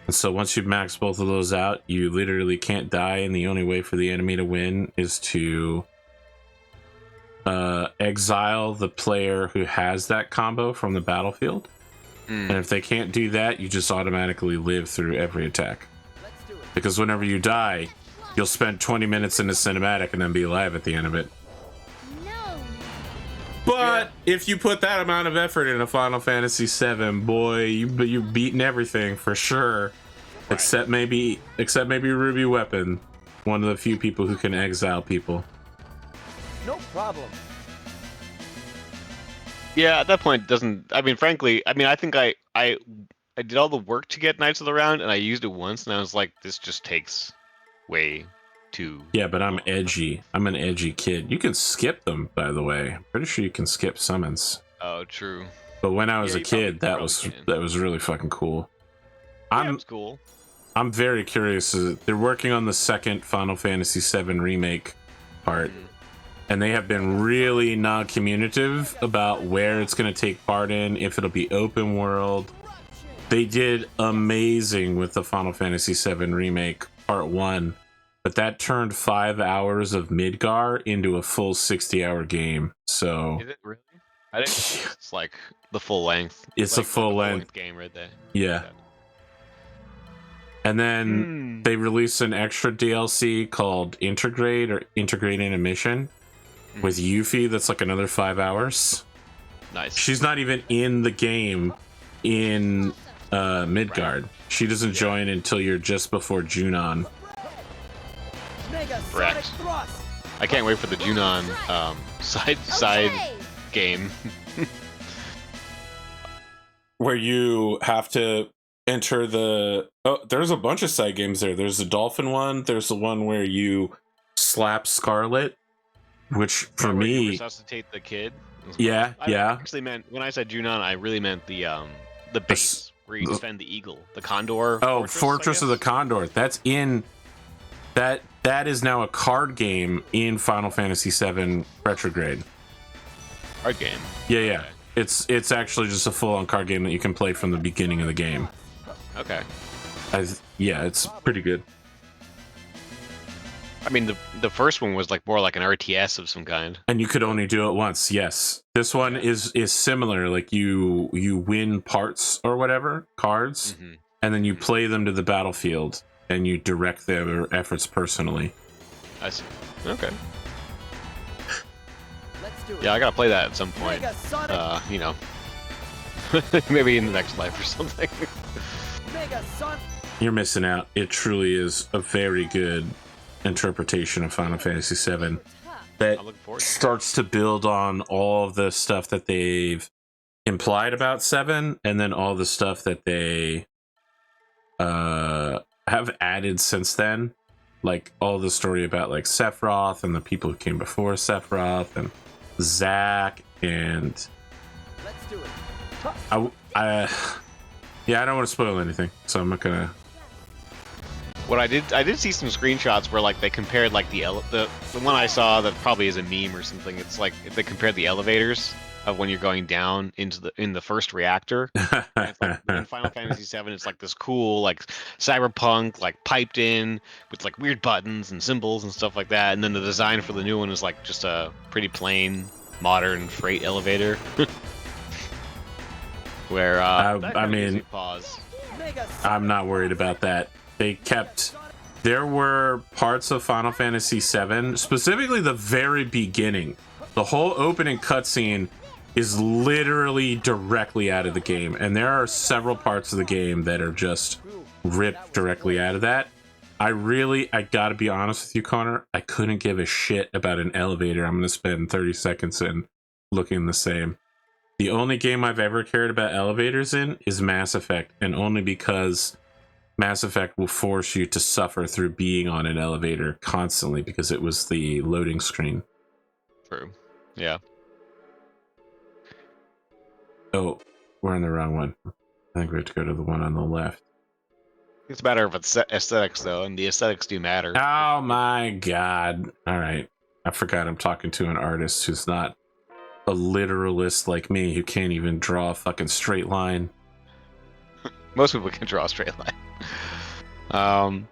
S1: And so once you max both of those out, you literally can't die, and the only way for the enemy to win is to exile the player who has that combo from the battlefield. And if they can't do that, you just automatically live through every attack. Because whenever you die, you'll spend 20 minutes in the cinematic and then be alive at the end of it. But if you put that amount of effort in a Final Fantasy VII, boy, you've beaten everything for sure. Right. Except maybe Ruby Weapon, one of the few people who can exile people.
S3: No problem.
S2: Yeah, at that point, frankly, I think I did all the work to get Knights of the Round, and I used it once, and I was like, this just takes way too.
S1: Yeah, but I'm edgy. I'm an edgy kid. You can skip them, by the way. I'm pretty sure you can skip summons.
S2: Oh, true.
S1: But when I was a kid, that was really fucking cool.
S2: It's cool.
S1: I'm very curious. They're working on the second Final Fantasy VII remake part, and they have been really non-communicative about where it's going to take part in, if it'll be open world. They did amazing with the Final Fantasy VII remake part 1. But that turned 5 hours of Midgar into a full 60-hour game. So
S2: is it really? I didn't know it's like the full length.
S1: It's
S2: like,
S1: a full length
S2: game right there.
S1: Yeah. And then they released an extra DLC called Integrate or Integrating a Mission with Yuffie. That's like another 5 hours.
S2: Nice.
S1: She's not even in the game in Midgard. She doesn't join until you're just before Junon.
S2: Correct. I can't wait for the Junon side game.
S1: Where you have to enter there's a bunch of side games there. There's the dolphin one. There's the one where you slap Scarlet, which for me,
S2: you resuscitate the kid.
S1: Yeah.
S2: I actually meant, when I said Junon, I really meant the base where you defend the eagle, the Condor.
S1: Oh, Fortress of the Condor. That's in that is now a card game in Final Fantasy VII Retrograde.
S2: Card game.
S1: Yeah. Okay. It's actually just a full-on card game that you can play from the beginning of the game.
S2: Okay.
S1: Yeah, it's pretty good.
S2: I mean, the first one was like more like an RTS of some kind.
S1: And you could only do it once. Yes. This one is similar. Like you win parts or whatever, cards, and then you play them to the battlefield and you direct their efforts personally.
S2: I see. Okay. Yeah, I gotta play that at some point. You know, maybe in the next life or something.
S1: You're missing out. It truly is a very good interpretation of Final Fantasy VII that
S2: I'm looking forward to it.
S1: starts to build on all of the stuff that they've implied about 7, and then all the stuff that they have added since then, like all the story about like Sephiroth and the people who came before Sephiroth and Zack, and
S3: Let's do it.
S1: yeah, I don't want to spoil anything, so I'm not gonna.
S2: What I did see some screenshots where like they compared like the one I saw that probably is a meme or something. It's like if they compared the elevators of when you're going down in the first reactor. And it's like in Final Fantasy VII, it's like this cool like cyberpunk like piped in with like weird buttons and symbols and stuff like that. And then the design for the new one is like just a pretty plain modern freight elevator. Where
S1: I mean,
S2: pause.
S1: I'm not worried about that. There were parts of Final Fantasy VII, specifically the very beginning. The whole opening cutscene is literally directly out of the game, and there are several parts of the game that are just ripped directly out of that. I gotta be honest with you, Connor, I couldn't give a shit about an elevator I'm gonna spend 30 seconds in looking the same. The only game I've ever cared about elevators in is Mass Effect, and only because Mass Effect will force you to suffer through being on an elevator constantly because it was the loading screen.
S2: True. Yeah.
S1: Oh, we're in the wrong one. I think we have to go to the one on the left.
S2: It's a matter of aesthetics, though, and the aesthetics do matter.
S1: Oh my god. All right. I forgot I'm talking to an artist who's not a literalist like me, who can't even draw a fucking straight line.
S2: Most people can draw a straight line.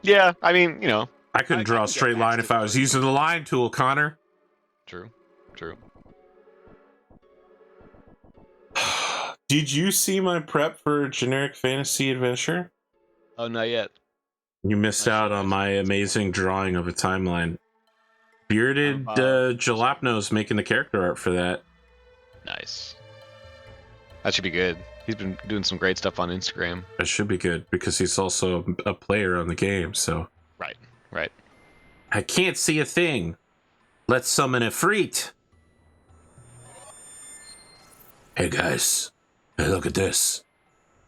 S2: Yeah, I mean, you know.
S1: I couldn't draw a straight line if I was using the line tool, Connor.
S2: True.
S1: Did you see my prep for generic fantasy adventure?
S2: Oh, not yet.
S1: You missed out on my amazing drawing of a timeline. Bearded Jalapno's making the character art for that.
S2: Nice. That should be good. He's been doing some great stuff on Instagram.
S1: It should be good because he's also a player on the game, so.
S2: Right.
S1: I can't see a thing. Let's summon a Freet. Hey guys, hey, look at this.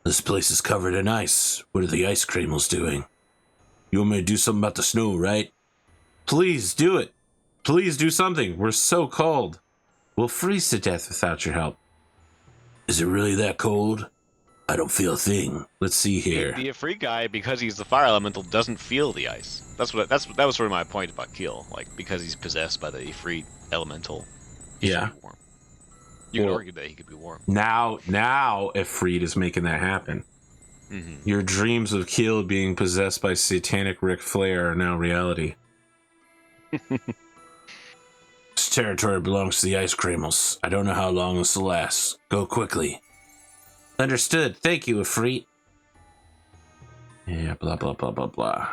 S1: This place is covered in ice. What are the ice creamals doing? You want me to do something about the snow, right? Please do it. Please do something. We're so cold. We'll freeze to death without your help. Is it really that cold? I don't feel a thing. Let's see here.
S2: The Ifrit guy, because he's the fire elemental, doesn't feel the ice. That was sort of my point about Keel. Like, because he's possessed by the Ifrit elemental. He should be warm. You could argue that he could be warm.
S1: Now Ifrit is making that happen.
S2: Mm-hmm.
S1: Your dreams of Keel being possessed by satanic Ric Flair are now reality. This territory belongs to the Ice Creamals. I don't know how long this will last. Go quickly. Understood. Thank you, Ifrit. Yeah, blah, blah, blah, blah, blah.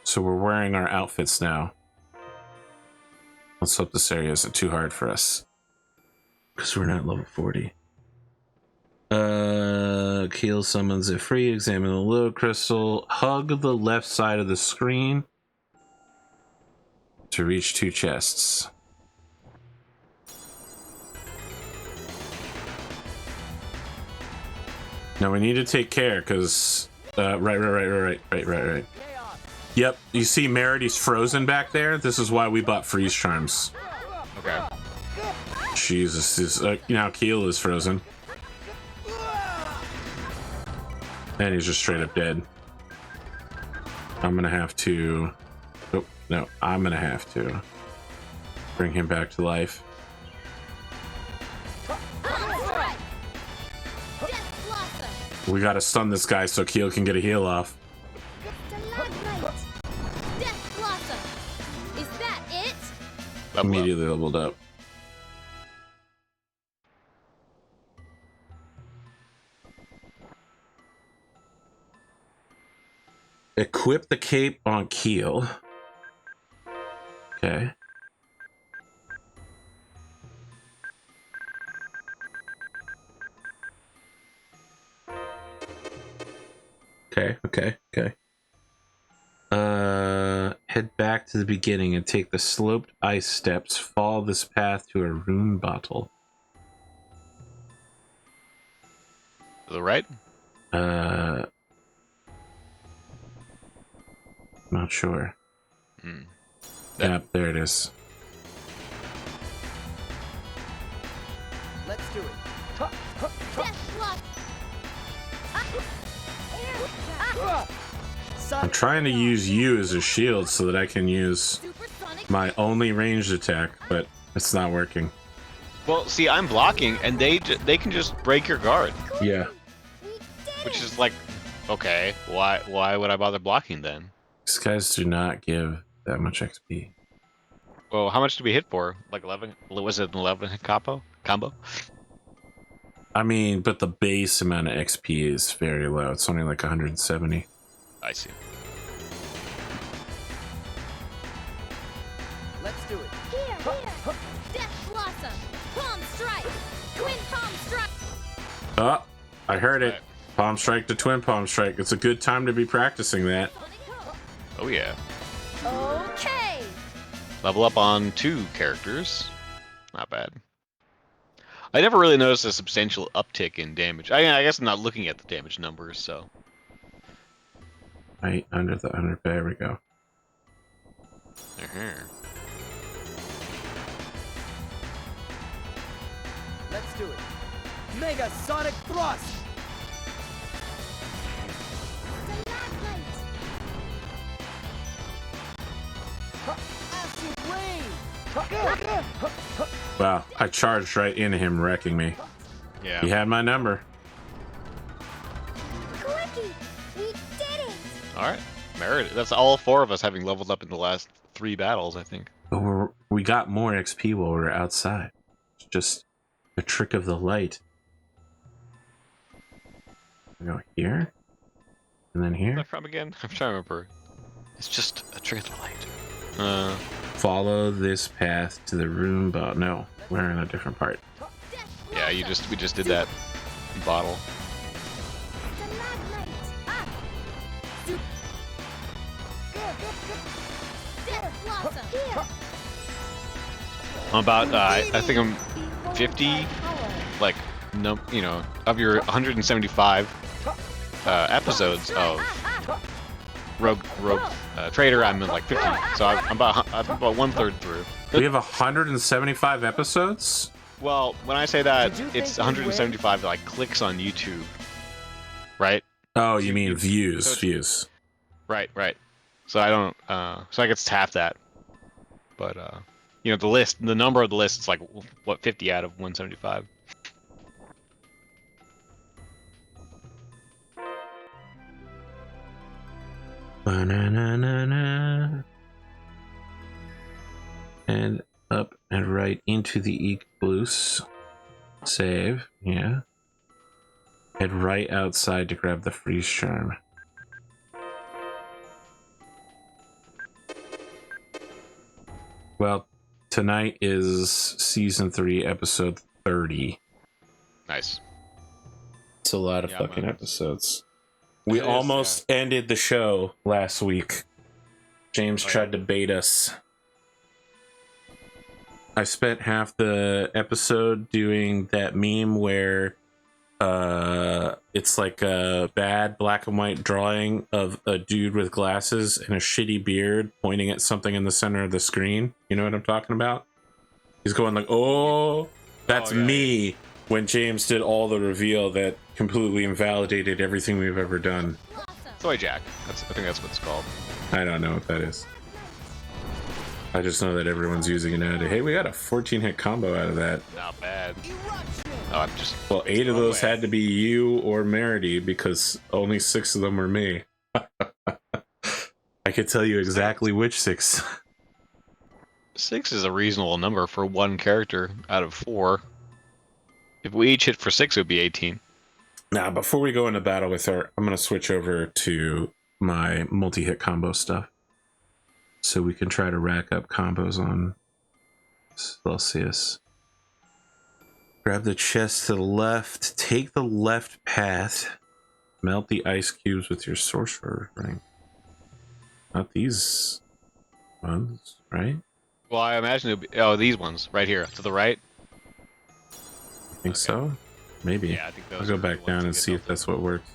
S1: So we're wearing our outfits now. Let's hope this area isn't too hard for us. Because we're not level 40. Keel summons Ifrit. Examine the load crystal. Hug the left side of the screen to reach 2 chests. Now we need to take care because right. Yep, you see Merity's frozen back there. This is why we bought freeze charms.
S2: Okay.
S1: Jesus, now Keel is frozen. And he's just straight up dead. I'm gonna have to... Oh, no, I'm gonna have to bring him back to life. We gotta stun this guy so Keel can get a heal off.
S5: Death Blossom. Is that it?
S1: Immediately leveled up. Equip the cape on Keel. Okay. Okay. Head back to the beginning and take the sloped ice steps. Follow this path to a rune bottle.
S2: To the right?
S1: Not sure.
S2: Hmm.
S1: Yep, there it is.
S3: Let's do it.
S1: I'm trying to use you as a shield so that I can use my only ranged attack, but it's not working.
S2: Well, see, I'm blocking, and they can just break your guard,
S1: Yeah.
S2: which is like, okay, why would I bother blocking then?
S1: These guys do not give that much XP.
S2: Well, how much did we hit for? Like 11? Was it an 11 hit combo?
S1: I mean, but the base amount of XP is very low. It's only like 170.
S2: I see.
S3: Let's do it.
S5: Here, here. Death Blossom. Palm Strike. Twin Palm Strike.
S1: Oh, I heard it.
S2: Right.
S1: Palm strike to twin palm strike. It's a good time to be practicing that.
S2: Oh yeah.
S5: Okay.
S2: Level up on 2 characters. Not bad. I never really noticed a substantial uptick in damage. I guess I'm not looking at the damage numbers, so.
S1: Right under the under. There we go.
S3: Let's do it. Mega Sonic Thrust. Acid Rain.
S1: Wow, I charged right into him, wrecking me.
S2: Yeah.
S1: He had my number.
S5: Quickie, we did it.
S2: All right. Merited. That's all 4 of us having leveled up in the last 3 battles, I think.
S1: But we got more XP while we were outside. It's just a trick of the light. We go here, and then
S2: Where's
S1: here.
S2: that from again? I'm trying to remember. It's just a trick of the light.
S1: Follow this path to the room bottle. No, we're in a different part.
S2: Yeah, we just did that bottle. I'm about I think I'm 50, like, no, you know, of your 175 episodes of Rogue Trader, I'm at like 50, so I'm about 1/3 through.
S1: We have 175 episodes.
S2: Well, when I say that,
S3: Did you
S2: it's
S3: think you'd
S2: 175 like clicks on YouTube, right?
S1: Oh, you mean
S2: so
S1: views?
S2: it's-
S1: Views.
S2: Right. So I don't, so I get to half that, but you know, the number of the list is like what 50 out of 175.
S1: Ba-na-na-na-na. And up and right into the Eek-Bloose. Save, yeah. Head right outside to grab the freeze charm. Well, tonight is season 3, episode 30.
S2: Nice.
S1: It's a lot of
S2: Yeah,
S1: fucking
S2: man.
S1: episodes. We
S2: It is,
S1: almost ended the show last week. James
S2: Oh,
S1: tried to bait us. I spent half the episode doing that meme where it's like a bad black and white drawing of a dude with glasses and a shitty beard pointing at something in the center of the screen. You know what I'm talking about? He's going like, oh, that's
S2: Oh, yeah,
S1: me. When James did all the reveal that completely invalidated everything we've ever done.
S2: Soy Jack. I think that's what it's called.
S1: I don't know what that is. I just know that everyone's using it now. Hey, we got a 14-hit combo out of that.
S2: Not bad. Oh, I'm just.
S1: Well, 8 of those
S2: Away.
S1: had to be you or Merity because only 6 of them were me. I could tell you exactly which 6.
S2: 6 is a reasonable number for one character out of 4. If we each hit for 6, it would be 18.
S1: Now, before we go into battle with her, I'm going to switch over to my multi-hit combo stuff. So we can try to rack up combos on Celestis. Grab the chest to the left. Take the left path. Melt the ice cubes with your sorcerer ring. Not these ones, right?
S2: Well, I imagine it'd be, oh, these ones right here to the right.
S1: I think so. Maybe.
S2: Yeah, I think those
S1: I'll go
S2: are the
S1: back
S2: ones
S1: down
S2: that
S1: and
S2: get
S1: see if
S2: melted.
S1: that's what works.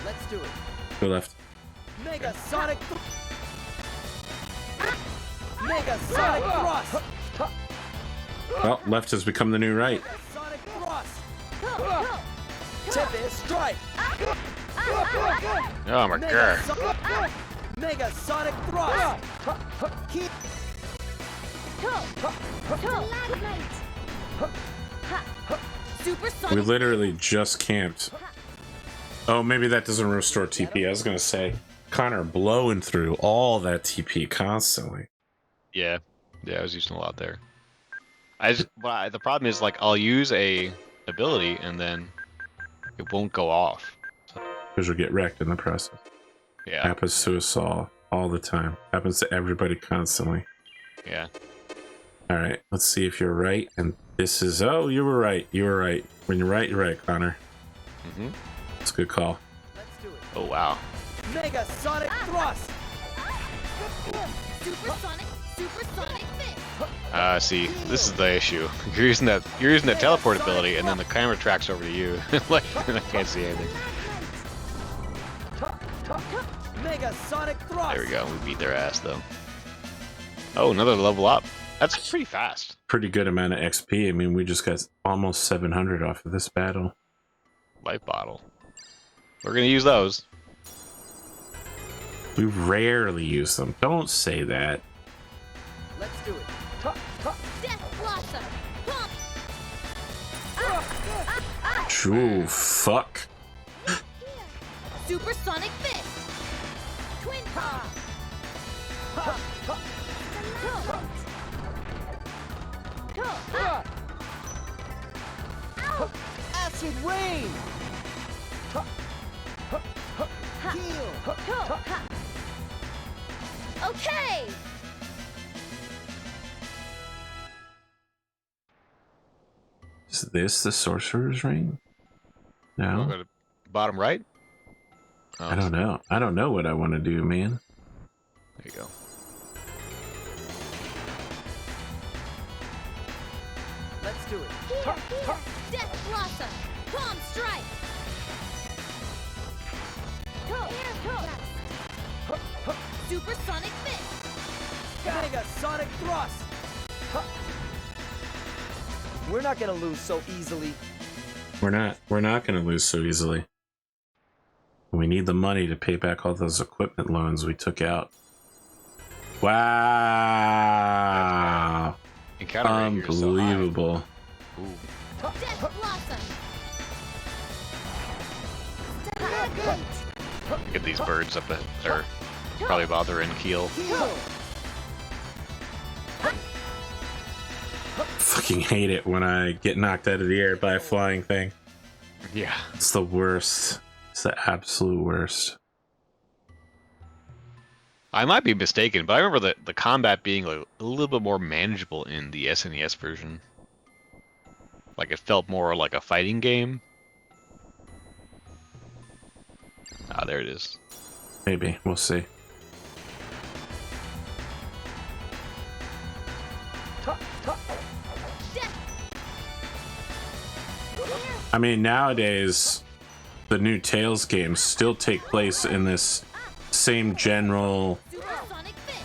S3: Let's do it.
S1: Go left.
S3: Mega Sonic. Mega Sonic Thrust.
S1: Well, left has become the new right.
S3: Mega Sonic Thrust. Tempest Strike.
S2: Oh my god.
S3: Mega Sonic Thrust. Keep.
S4: Supersonic.
S1: We literally just camped. Oh, maybe that doesn't restore TP. I was gonna say, Connor blowing through all that TP constantly.
S2: Yeah, I was using a lot there. The problem is like I'll use a ability and then it won't go off.
S1: Because you'll get wrecked in the process.
S2: Yeah,
S1: Happens to us all the time. Happens to everybody constantly.
S2: yeah.
S1: All right, let's see if you're right. And this is, oh, you were right. You were right. When you're right, Connor.
S2: Mm-hmm.
S1: It's a good call.
S3: Let's do it.
S2: Oh wow.
S3: Mega Sonic Thrust.
S4: Supersonic fist.
S2: See, this is the issue. You're using that teleport ability, and then the camera tracks over to you. Like I can't see anything.
S3: Mega Sonic Thrust.
S2: There we go. We beat their ass though. Oh, another level up. That's pretty fast.
S1: Pretty good amount of XP. I mean, we just got almost 700 off of this battle.
S2: Life bottle. We're gonna use those.
S1: We rarely use them. Don't say that.
S3: Let's do it.
S4: Death Blossom. Pump.
S1: Ooh, fuck.
S4: Supersonic fist. Twin pop.
S3: Acid Rain. Heal.
S4: Okay.
S1: Is this the Sorcerer's Ring?
S2: We'll
S1: No?
S2: go to bottom right. Oh,
S1: I don't know. I don't know what I want to do, man.
S2: There you go.
S3: Let's do it.
S4: Death Blossom. Palm Strike. Supersonic fist.
S3: Mega Sonic Thrust. We're not gonna lose so easily.
S1: We're not going to lose so easily. We need the money to pay back all those equipment loans we took out. Wow.
S2: Encounter rate here is so high.
S1: Unbelievable.
S2: Ooh.
S4: Death Blossom.
S2: Get these birds up that are probably about their end keel.
S3: Heal.
S1: Fucking hate it when I get knocked out of the air by a flying thing.
S2: Yeah.
S1: It's the worst. It's the absolute worst.
S2: I might be mistaken, but I remember the combat being a little bit more manageable in the SNES version. Like it felt more like a fighting game. Ah, there it is.
S1: Maybe. We'll see. I mean, nowadays, the new Tales games still take place in this same general
S4: Supersonic fist.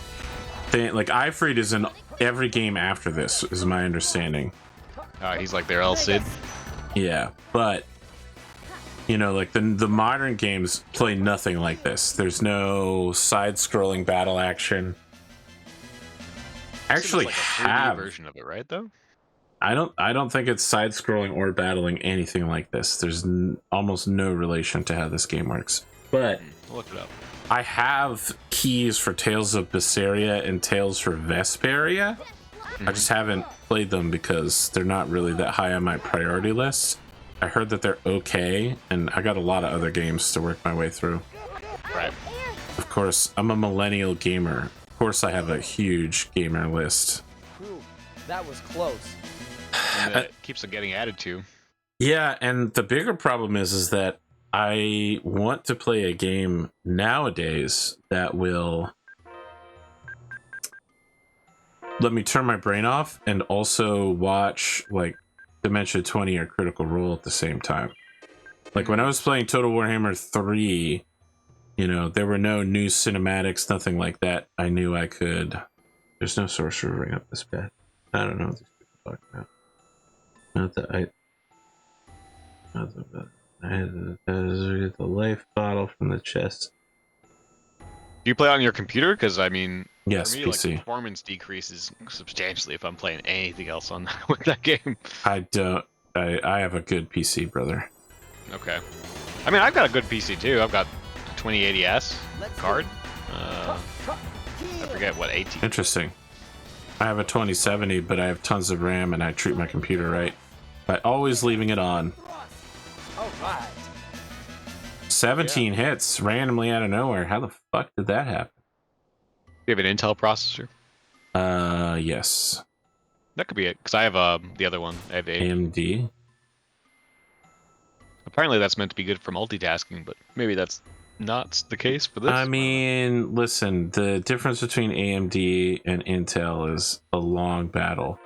S1: thing. Like, Ifrit is in every game after this, is my understanding.
S2: He's like their El Cid.
S1: Yeah, but, you know, like, the modern games play nothing like this. There's no side-scrolling battle action. Actually
S2: Like a 3D
S1: have...
S2: version of it, right? Though.
S1: I don't think it's side-scrolling or battling anything like this. There's almost no relation to how this game works. But
S2: We'll look it up.
S1: I have keys for Tales of Berseria and Tales for Vesperia. I just haven't played them because they're not really that high on my priority list. I heard that they're okay, and I got a lot of other games to work my way through.
S2: Right.
S1: Of course, I'm a millennial gamer. Of course, I have a huge gamer list.
S3: Whew, that was close.
S2: And it keeps on getting added to.
S1: Yeah, and the bigger problem is that I want to play a game nowadays that will let me turn my brain off and also watch like Dimension 20 or Critical Role at the same time. Like when I was playing Total Warhammer 3, you know, there were no new cinematics, nothing like that. I knew I could. There's no sorcerer ring up this bad. I don't know what these people are talking about. Not that I. Not that I had to get the life bottle from the chest.
S2: Do you play on your computer? Because I mean,
S1: Yes,
S2: for me,
S1: PC.
S2: like performance decreases substantially if I'm playing anything else on with that game.
S1: I don't. I have a good PC, brother.
S2: Okay. I mean, I've got a good PC too. I've got 2080s card. I forget what 18.
S1: Interesting. I have a 2070, but I have tons of RAM, and I treat my computer right by always leaving it on.
S3: All right.
S1: 17 hits randomly out of nowhere. How the fuck did that happen?
S2: You have an Intel processor?
S1: Yes.
S2: That could be it, because I have the other one. I have a.
S1: AMD.
S2: Apparently, that's meant to be good for multitasking, but maybe that's not the case for this.
S1: I mean, listen, the difference between AMD and Intel is a long battle.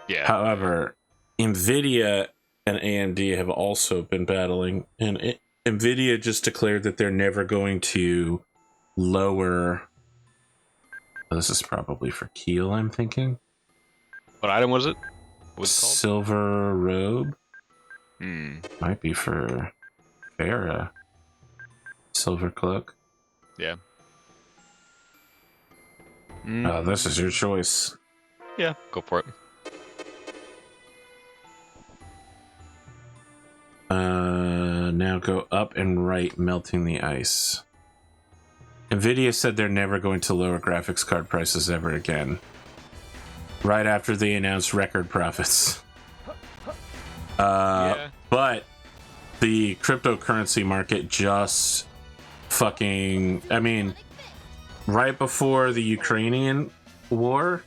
S2: Yeah.
S1: However, NVIDIA and AMD have also been battling, and NVIDIA just declared that they're never going to lower. This is probably for Keel, I'm thinking.
S2: What item was it? What's it called?
S1: Silver Robe.
S2: Hmm.
S1: Might be for Farah. Silver Cloak.
S2: Yeah.
S1: This is your choice.
S2: Yeah, go for it.
S1: Now go up and right, melting the ice. NVIDIA said they're never going to lower graphics card prices ever again. Right after they announced record profits.
S2: Yeah.
S1: But the cryptocurrency market just fucking... I mean, right before the Ukrainian war,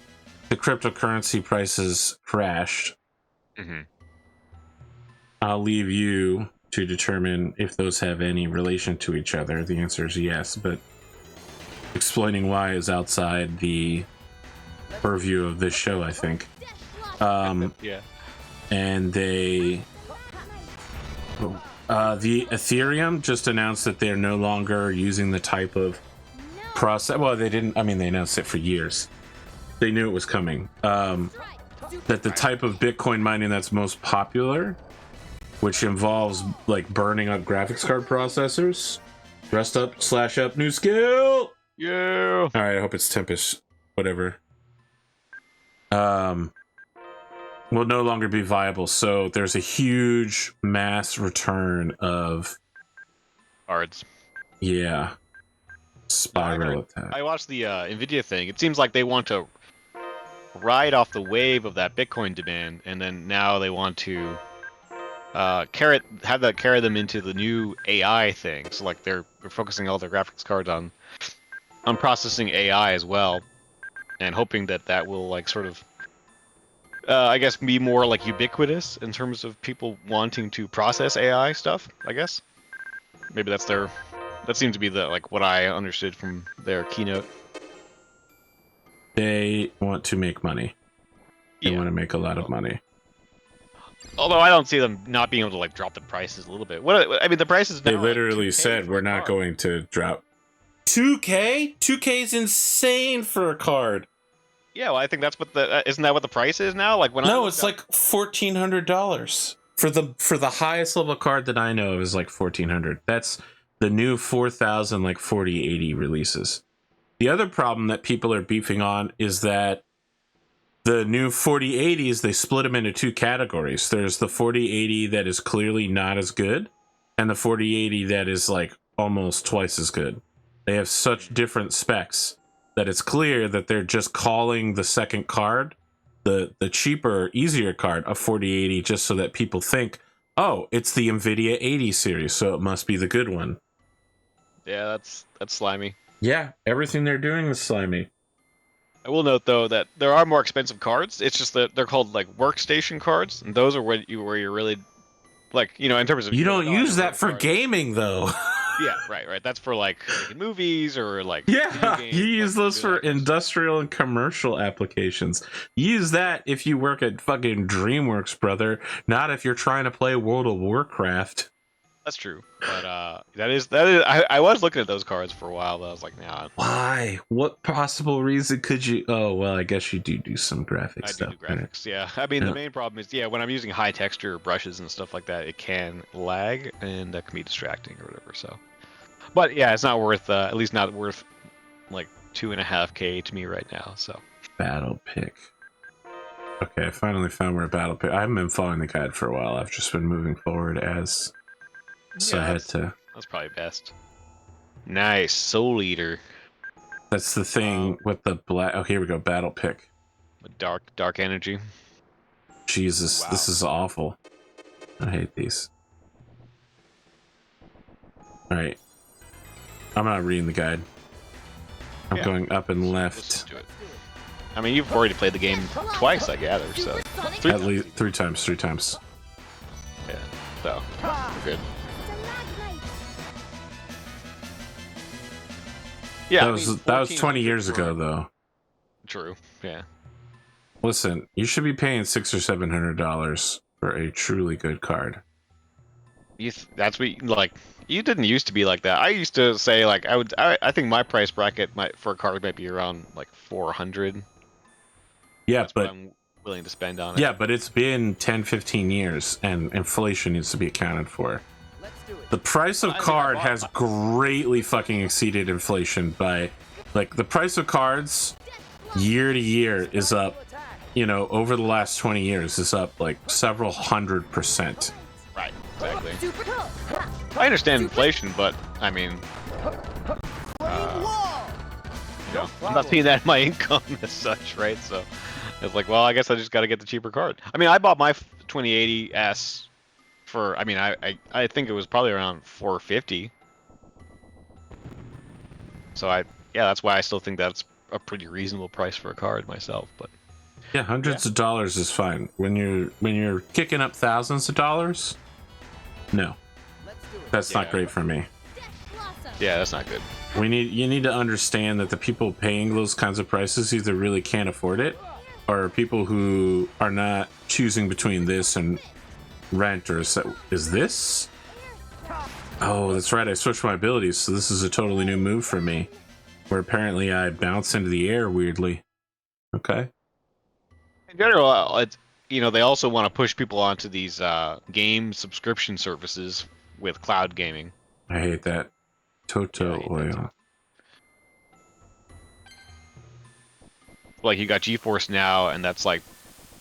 S1: the cryptocurrency prices crashed.
S2: Mm-hmm.
S1: I'll leave you to determine if those have any relation to each other. The answer is yes, but explaining why is outside the purview of this show, I think.
S2: Yeah.
S1: And they... the Ethereum just announced that they're no longer using the type of process... Well, they didn't... I mean, they announced it for years. They knew it was coming. That the type of Bitcoin mining that's most popular, which involves like burning up graphics card processors. Rest up, slash up, new skill!
S2: Yeah.
S1: Alright, I hope it's Tempest. Whatever. Will no longer be viable. So there's a huge mass return of...
S2: Cards.
S1: Yeah. Spiral attack.
S2: I watched the NVIDIA thing. It seems like they want to ride off the wave of that Bitcoin demand, and then now they want to carry them into the new AI thing. So like they're focusing all their graphics cards on processing AI as well, and hoping that that will like sort of I guess be more like ubiquitous in terms of people wanting to process AI stuff, I guess. Maybe that seems to be the like what I understood from their keynote.
S1: They want to make money. They want to make a lot of money.
S2: Although I don't see them not being able to like drop the prices a little bit. I mean, the prices.
S1: They
S2: now,
S1: literally
S2: like,
S1: said we're not going to drop 2K. 2K is insane for a card.
S2: Yeah, well, I think that's what isn't that what the price is now? Like when
S1: No, it's like $1,400 for the highest level card that I know of is like $1,400. That's the new 4,000 like 4080 releases. The other problem that people are beefing on is that the new 4080s, they split them into two categories. There's the 4080 that is clearly not as good, and the 4080 that is like almost twice as good. They have such different specs that it's clear that they're just calling the second card, the cheaper, easier card, a 4080, just so that people think, oh, it's the NVIDIA 80 series, so it must be the good one.
S2: Yeah, that's slimy.
S1: Yeah, everything they're doing is slimy.
S2: I will note though that there are more expensive cards. It's just that they're called like workstation cards, and those are where you're really like, you know, in terms of
S1: You don't use that for gaming though.
S2: Yeah, right. That's for like making movies or like
S1: Yeah,
S2: video games,
S1: you use
S2: like,
S1: those for
S2: simulators.
S1: industrial and commercial applications. Use that if you work at fucking DreamWorks, brother. Not if you're trying to play World of Warcraft.
S2: That's true, but that is. I was looking at those cards for a while, but I was like, nah.
S1: Why? What possible reason could you? Oh, well, I guess you do some graphic
S2: I do
S1: stuff.
S2: graphics, yeah. I mean,
S1: Yeah.
S2: the main problem is, when I'm using high texture brushes and stuff like that, it can lag and that can be distracting or whatever. So, but yeah, it's not worth. At least not worth like $2.5K to me right now. So.
S1: Battle pick. Okay, I finally found where battle pick. I haven't been following the guide for a while. I've just been moving forward as. So
S2: Yeah,
S1: I had to.
S2: That's probably best. Nice, Soul Eater.
S1: That's the thing with the black. Oh, here we go. Battle pick.
S2: Dark energy.
S1: Jesus,
S2: Wow.
S1: this is awful. I hate these. All right, I'm not reading the guide. I'm
S2: Yeah.
S1: going up and
S2: Let's
S1: left.
S2: just do it. I mean, you've already played the game twice, I gather. So
S1: At least three times.
S2: yeah, so we're good. Yeah,
S1: that was 20 years ago, though.
S2: True. Yeah.
S1: Listen, you should be paying $600 or $700 for a truly good card.
S2: That's what you didn't used to be like that. I used to say like I think my price bracket for a card might be around like 400.
S1: Yeah,
S2: That's
S1: but
S2: what I'm willing to spend on it.
S1: yeah, but it's been 10-15 years, and inflation needs to be accounted for. The price of card has greatly fucking exceeded inflation by, like, the price of cards year to year is up, over the last 20 years is up like several 100%.
S2: Right. Exactly. I understand inflation, but I mean, I'm not seeing that in my income as such, right? So it's like, well, I guess I just got to get the cheaper card. I mean, I bought my 2080S for, I mean, I think it was probably around 450. So that's why I still think that's a pretty reasonable price for a card myself. But
S1: yeah, hundreds of dollars is fine. When you're kicking up thousands of dollars, no, that's not great for me.
S2: Yeah, that's not good.
S1: You need to understand that the people paying those kinds of prices either really can't afford it, or people who are not choosing between this and rent, or is this? Oh, that's right. I switched my abilities, so this is a totally new move for me, where apparently I bounce into the air weirdly. Okay.
S2: In general, they also want to push people onto these game subscription services with cloud gaming.
S1: I hate that. Toto
S2: Yeah, I hate that
S1: oil.
S2: too. Like you got GeForce Now, and that's like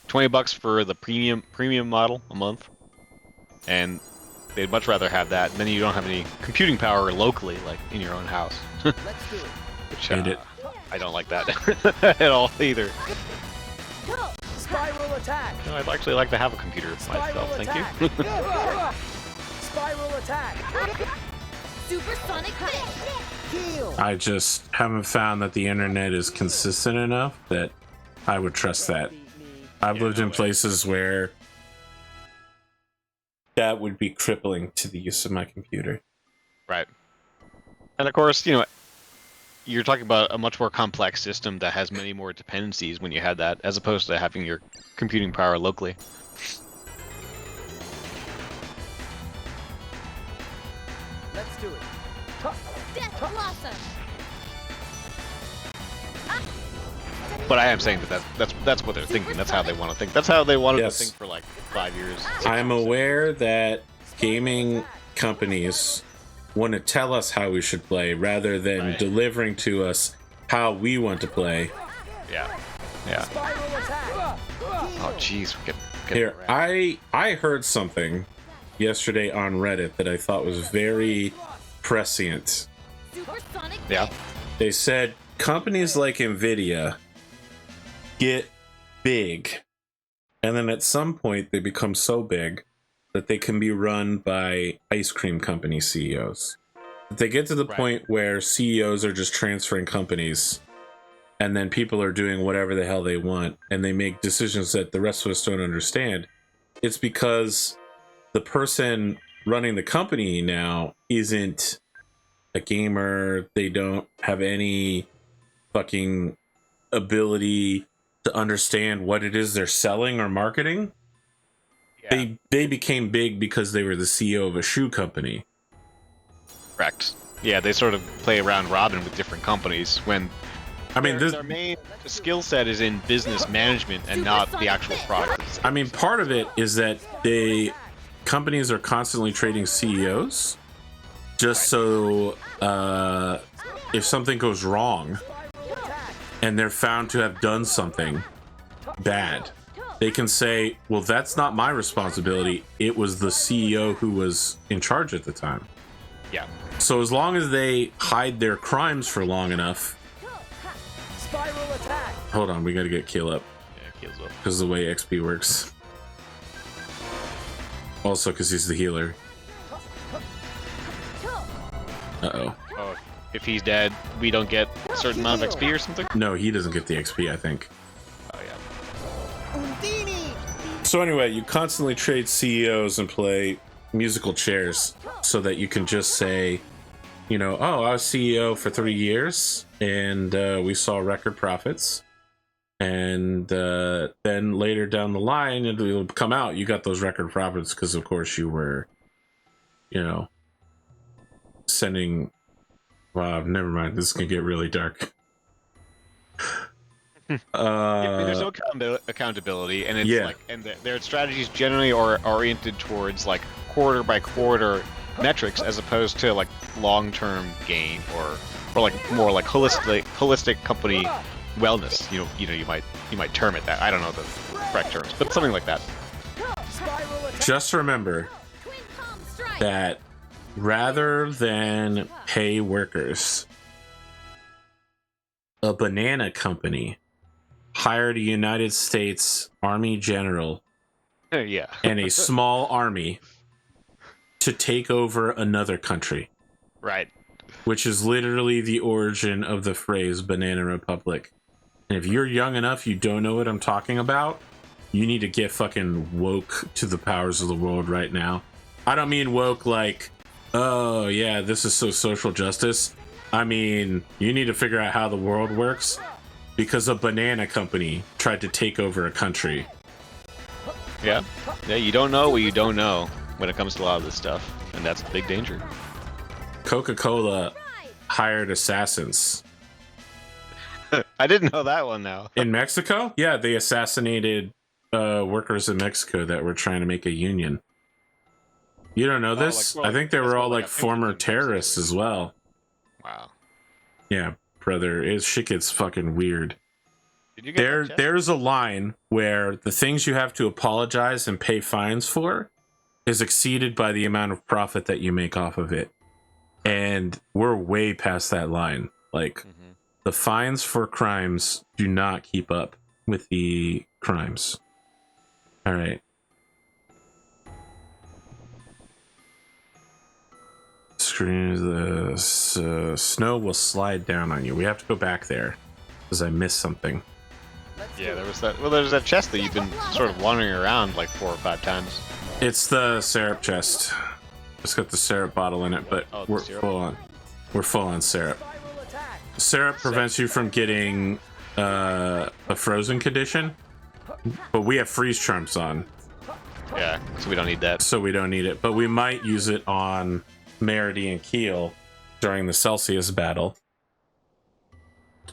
S2: $20 for the premium model a month, and they'd much rather have that. And then you don't have any computing power locally, like in your own house. Which
S1: Hate it.
S2: I don't like that at all either.
S3: Spiral attack.
S2: No, I'd actually like to have a computer myself. Thank you.
S3: Spiral attack.
S4: Supersonic fish.
S3: Heal.
S1: I just haven't found that the internet is consistent enough that I would trust that. I've lived in places where that would be crippling to the use of my computer.
S2: Right. And of course, you're talking about a much more complex system that has many more dependencies when you had that, as opposed to having your computing power locally.
S3: Let's do it.
S4: Death Blossom.
S2: But I am saying that's what they're thinking. That's how they want to think. That's how they wanted
S1: Yes.
S2: to think for like 5 years.
S1: I'm aware that gaming companies want to tell us how we should play rather than
S2: Right.
S1: delivering to us how we want to play.
S2: Yeah.
S3: Spiral attack.
S2: Oh, jeez.
S1: Here, I heard something yesterday on Reddit that I thought was very prescient.
S4: Supersonic
S2: Yeah.
S4: fish.
S1: They said companies like Nvidia get big, and then at some point they become so big that they can be run by ice cream company CEOs. They get to the
S2: Right.
S1: point where CEOs are just transferring companies, and then people are doing whatever the hell they want, and they make decisions that the rest of us don't understand. It's because the person running the company now isn't a gamer. They don't have any fucking ability to understand what it is they're selling or marketing.
S2: Yeah.
S1: They became big because they were the CEO of a shoe company.
S2: Correct. Yeah, they sort of play around robin with different companies when their main skill set is in business management and not the actual product.
S1: I mean, part of it is that companies are constantly trading CEOs just so if something goes wrong and they're found to have done something bad, they can say, well, that's not my responsibility. It was the CEO who was in charge at the time.
S2: Yeah.
S1: So as long as they hide their crimes for long enough.
S3: Spiral attack.
S1: Hold on, we got to get Keel up.
S2: Yeah, Keel's up.
S1: Because of the way XP works. Also because he's the healer. Uh-oh.
S2: Oh, if he's dead, we don't get a certain amount of XP or something?
S1: No, he doesn't get the XP, I think.
S2: Oh, yeah.
S1: So anyway, you constantly trade CEOs and play musical chairs so that you can just say, you know, oh, I was CEO for 3 years and we saw record profits. And then later down the line, it'll come out, you got those record profits because, of course, you were, you know, sending... Wow, never mind. This can get really dark.
S2: There's no accountability, and it's like, and their strategies generally are oriented towards like quarter by quarter metrics as opposed to like long-term gain or like more like holistic company wellness. You might term it that. I don't know the correct terms, but something like that.
S1: Just remember that rather than pay workers, a banana company hired a United States Army general and a small army to take over another country.
S2: Right.
S1: Which is literally the origin of the phrase Banana Republic. And if you're young enough, you don't know what I'm talking about, you need to get fucking woke to the powers of the world right now. I don't mean woke like, oh yeah, this is so social justice. I mean, you need to figure out how the world works because a banana company tried to take over a country.
S2: Yeah, you don't know what you don't know when it comes to a lot of this stuff, and that's the big danger.
S1: Coca-Cola hired assassins.
S2: I didn't know that one now.
S1: In Mexico? Yeah, they assassinated workers in Mexico that were trying to make a union. You don't know this? I think they were all like former terrorists as well.
S2: Wow.
S1: Yeah, brother, shit gets fucking weird.
S2: Did you get
S1: there's a line where the things you have to apologize and pay fines for is exceeded by the amount of profit that you make off of it. And we're way past that line. Like, the fines for crimes do not keep up with the crimes. All right. The snow will slide down on you. We have to go back there because I missed something.
S2: Yeah, there was that. Well, there's that chest that you've been sort of wandering around like 4 or 5 times.
S1: It's the syrup chest. It's got the syrup bottle in it, but we're full on. We're full on syrup. Syrup prevents you from getting a frozen condition, but we have freeze charms on.
S2: Yeah, so we don't need that.
S1: So we don't need it, but we might use it on Merity and Keel during the Celsius battle.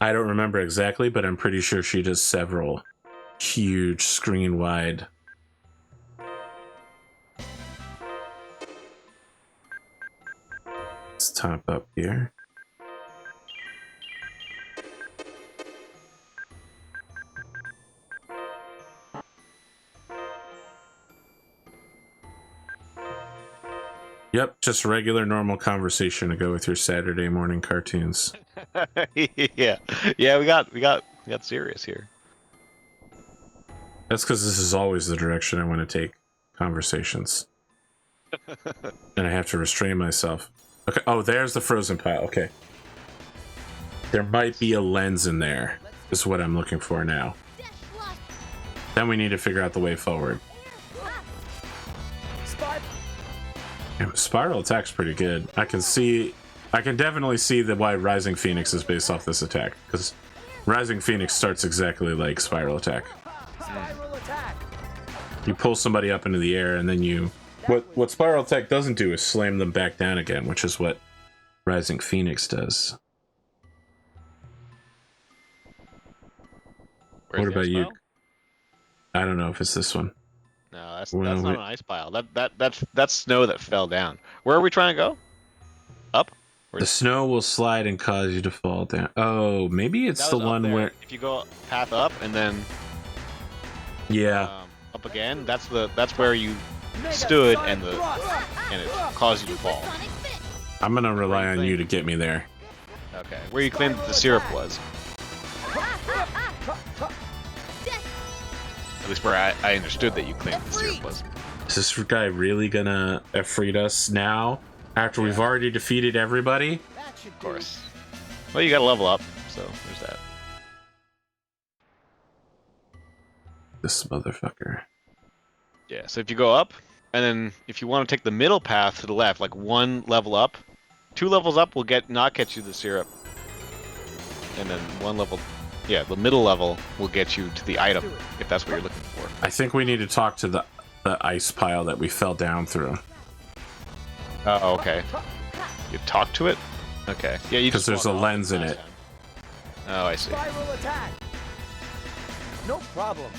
S1: I don't remember exactly, but I'm pretty sure she does several huge screen-wide. Let's top up here. Yep, just regular normal conversation to go with your Saturday morning cartoons.
S2: yeah, we got serious here.
S1: That's because this is always the direction I want to take conversations. And I have to restrain myself. Okay, oh, there's the frozen pile. Okay. There might be a lens in there, is what I'm looking for now. Then we need to figure out the way forward. Yeah, spiral attack's pretty good. I can see I can definitely see why Rising Phoenix is based off this attack, because Rising Phoenix starts exactly like Spiral Attack.
S3: Spiral attack.
S1: You pull somebody up into the air, and then you... What Spiral Attack doesn't do is slam them back down again, which is what Rising Phoenix does.
S2: Where's
S1: What
S2: the
S1: about
S2: ice
S1: you?
S2: pile?
S1: I don't know if it's this one.
S2: No, that's
S1: Well,
S2: not an ice pile. That's snow that fell down. Where are we trying to go? Up?
S1: The snow will slide and cause you to fall down. Oh, maybe it's
S2: That
S1: the
S2: was up
S1: one
S2: there.
S1: where...
S2: If you go path up and then
S1: Yeah.
S2: up again, that's where you stood and it caused you to fall.
S1: I'm gonna rely on you to get me there.
S2: Okay, where you claimed that the syrup was. At least where I understood that you claimed the syrup was.
S1: Is this guy really gonna freed us now? After we've already defeated everybody?
S2: Of course. Well, you gotta level up, so there's that.
S1: This motherfucker.
S2: Yeah, so if you go up, and then if you want to take the middle path to the left, like 1 level up, 2 levels up will not get you the syrup. And then 1 level, yeah, the middle level will get you to the item, if that's what you're looking for.
S1: I think we need to talk to the ice pile that we fell down through.
S2: Oh, okay. You talk to it? Okay. Yeah, you
S1: Because
S2: just
S1: there's a
S2: walk off
S1: lens in
S2: last
S1: it.
S2: time. Oh, I see.
S3: Spiral attack. No problem.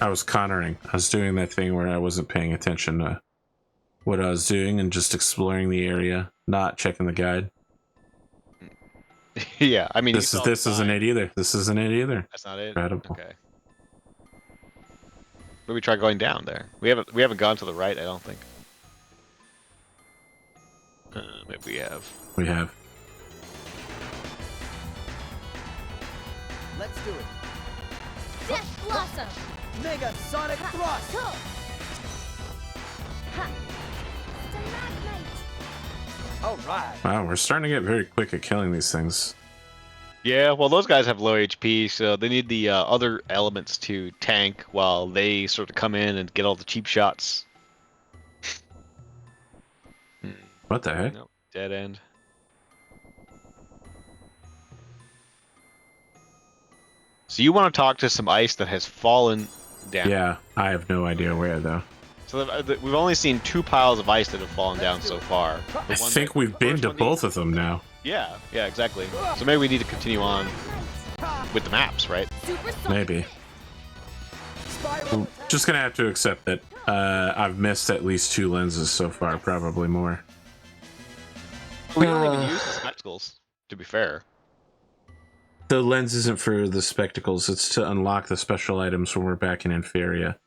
S1: I was connoring. I was doing that thing where I wasn't paying attention to what I was doing and just exploring the area, not checking the guide.
S2: Yeah, I mean,
S1: This isn't it either. This isn't it either.
S2: That's not it.
S1: Incredible.
S2: Okay. Maybe try going down there. We haven't gone to the right, I don't think. Maybe we have.
S1: We have.
S3: Let's do it.
S5: Death Blossom!
S3: Mega Sonic Thrust.
S5: Stalagmite!
S3: All right.
S1: Wow, we're starting to get very quick at killing these things.
S2: Yeah, well, those guys have low HP, so they need the other elements to tank while they sort of come in and get all the cheap shots.
S1: What the heck?
S2: Nope, dead end. So you want to talk to some ice that has fallen down.
S1: Yeah, I have no idea where though.
S2: So we've only seen 2 piles of ice that have fallen down so far.
S1: I think we've been to both of them now.
S2: Yeah, exactly. So maybe we need to continue on with the maps, right?
S1: Maybe. We're just gonna have to accept that I've missed at least 2 lenses so far, probably more.
S2: We don't even use the spectacles, to be fair.
S1: The lens isn't for the spectacles, it's to unlock the special items when we're back in Inferia.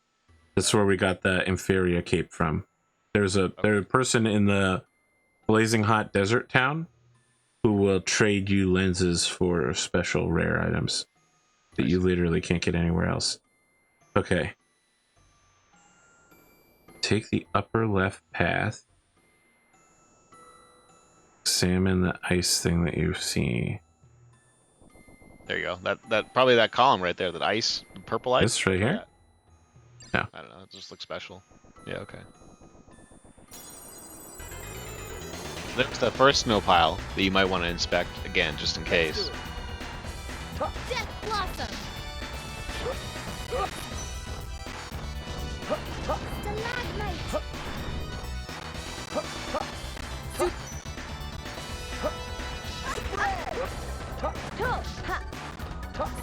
S1: That's where we got the Inferia cape from. There's a person in the blazing hot desert town who will trade you lenses for special rare items that you literally can't get anywhere else. Okay. Take the upper left path. Examine the ice thing that you see.
S2: There you go. That probably that column right there, that ice, the purple ice.
S1: This right here? Yeah.
S2: I don't know. It just looks special. Yeah. Okay. There's the first snow pile that you might want to inspect again, just in case.
S5: Death Blossom! Stalagmite!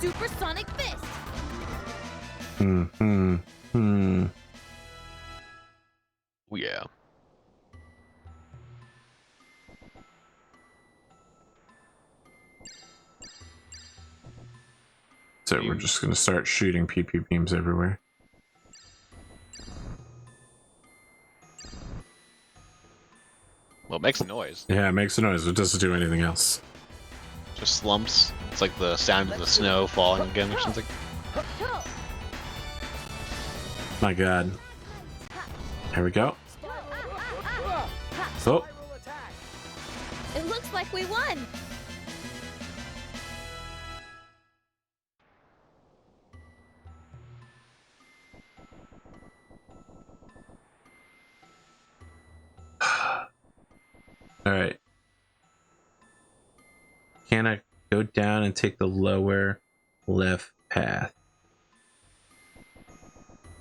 S5: Supersonic Fist!
S2: Oh, yeah.
S1: So we're just gonna start shooting PP beams everywhere.
S2: Well, it makes a noise.
S1: Yeah, it makes a noise. It doesn't do anything else.
S2: Just slumps. It's like the sound of the snow falling again or something.
S1: My god. There we go. Oh.
S5: It looks like we won!
S1: Alright. down and take the lower left path.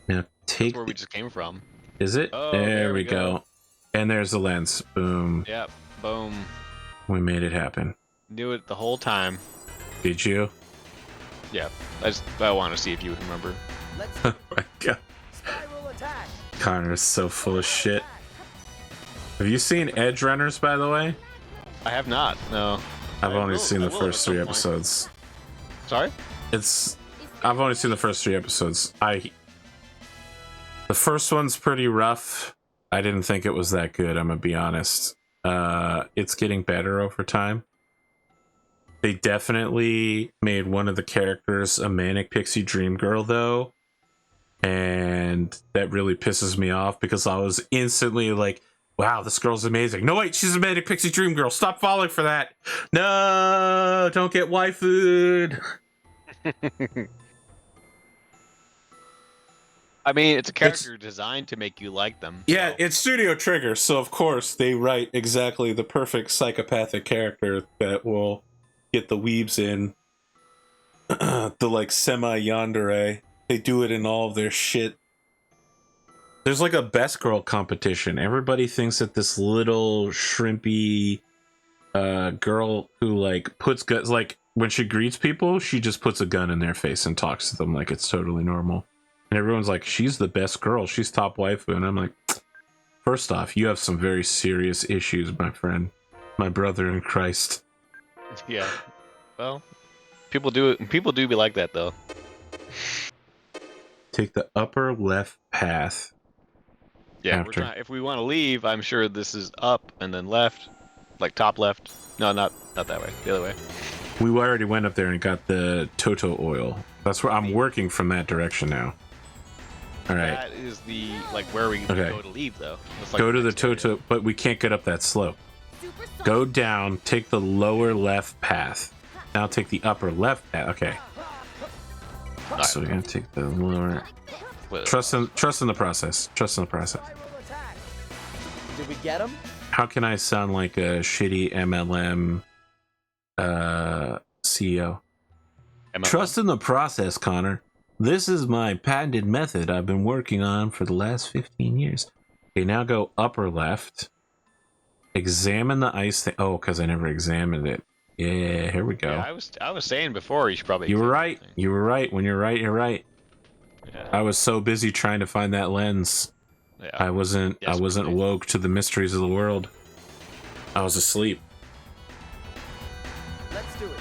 S1: Now take.
S2: That's where we just came from.
S1: Is it?
S2: Oh,
S1: there we go. And there's the lens. Boom.
S2: Yep. Boom.
S1: We made it happen.
S2: Knew it the whole time.
S1: Did you?
S2: Yeah. I want to see if you remember.
S3: Let's
S1: Oh my god.
S3: spiral attack.
S1: Connor's so full of shit. Have you seen Edge Runners, by the way?
S2: I have not. No.
S1: I've
S2: I
S1: only
S2: will-
S1: seen
S2: I
S1: the
S2: will at
S1: first
S2: some
S1: 3
S2: point.
S1: episodes.
S2: Sorry.
S1: I've only seen the first 3 episodes. The first one's pretty rough. I didn't think it was that good, I'm gonna be honest. It's getting better over time. They definitely made one of the characters a manic pixie dream girl, though, and that really pisses me off because I was instantly like, wow, this girl's amazing. No, wait, she's a manic pixie dream girl. Stop falling for that. No, don't get waifu'd.
S2: I mean, it's a character designed to make you like them.
S1: Yeah,
S2: so-
S1: it's Studio Trigger, so of course they write exactly the perfect psychopathic character that will get the weebs in. The like semi-yandere. They do it in all of their shit. There's like a best girl competition. Everybody thinks that this little shrimpy girl who like puts guns, like when she greets people, she just puts a gun in their face and talks to them like it's totally normal. And everyone's like, she's the best girl. She's top waifu. And I'm like, first off, you have some very serious issues, my friend. My brother in Christ.
S2: Yeah. Well, people do it. People do be like that, though.
S1: Take the upper left path.
S2: Yeah.
S1: After.
S2: If we want to leave, I'm sure this is up and then left, like top left. No, not that way. The other way.
S1: We already went up there and got the Toto oil. That's where I'm working from that direction now. All right.
S2: That is the like where we
S1: Okay.
S2: go to leave, though. That's, like,
S1: Go to the
S2: next area.
S1: Toto, but we can't get up that slope. Go down, take the lower left path. Now take the upper left path. Okay.
S2: Alright.
S1: So we're gonna take the lower.
S2: Wait,
S1: Trust in the process. Trust in the process.
S3: Spiral attack. Did we get him?
S1: How can I sound like a shitty MLM CEO?
S2: am I-
S1: Trust in the process, Connor. This is my patented method I've been working on for the last 15 years. Okay, now go upper left. Examine the ice thing. Oh, because I never examined it. Yeah, here we go.
S2: Yeah, I was saying before you should probably.
S1: You were
S2: examine
S1: right.
S2: the thing.
S1: You were right. When you're right, you're right.
S2: Yeah.
S1: I was so busy trying to find that lens.
S2: Yeah.
S1: I wasn't
S2: Yes, we-
S1: woke to the mysteries of the world. I was asleep.
S3: Let's do it.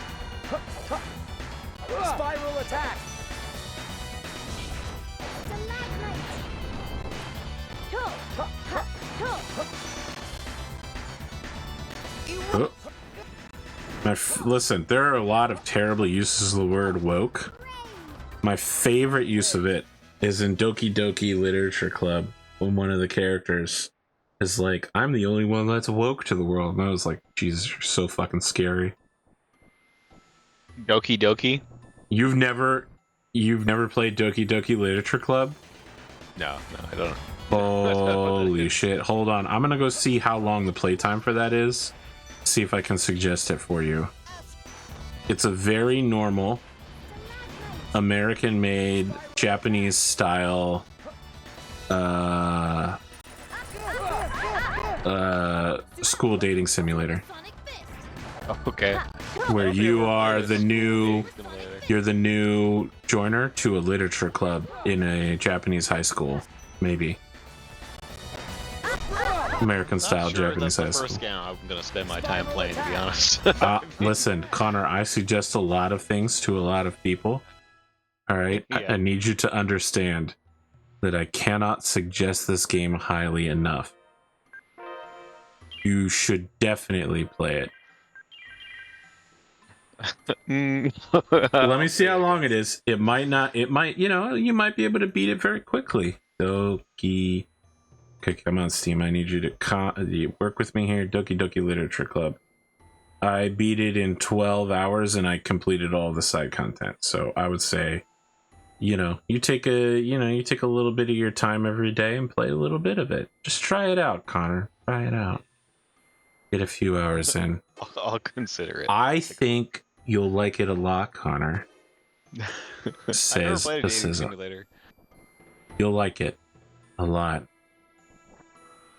S3: Spiral attack.
S1: Oh. Listen, there are a lot of terrible uses of the word woke. My favorite use of it is in Doki Doki Literature Club when one of the characters is like, I'm the only one that's woke to the world. And I was like, Jesus, you're so fucking scary.
S2: Doki Doki.
S1: You've never played Doki Doki Literature Club?
S2: No, I don't know.
S1: Holy shit. Hold on. I'm gonna go see how long the playtime for that is. See if I can suggest it for you. It's a very normal American-made Japanese style school dating simulator
S2: Okay.
S1: where you are the new joiner to a literature club in a Japanese high school, maybe. American style Japanese high
S2: That's the
S1: school.
S2: first game I'm gonna spend my time playing, to be honest.
S1: Listen, Connor, I suggest a lot of things to a lot of people. All right,
S2: Yeah.
S1: I need you to understand that I cannot suggest this game highly enough. You should definitely play it. Let me see how long it is. It might, you might be able to beat it very quickly. Doki. Okay, come on, Steam. I need you to work with me here. Doki Doki Literature Club. I beat it in 12 hours and I completed all the side content. So I would say, you take a little bit of your time every day and play a little bit of it. Just try it out, Connor. Try it out. Get a few hours in.
S2: I'll consider it.
S1: I think You'll like it a lot, Connor.
S2: I never
S1: Says
S2: played a dating
S1: Aziza.
S2: simulator.
S1: You'll like it a lot.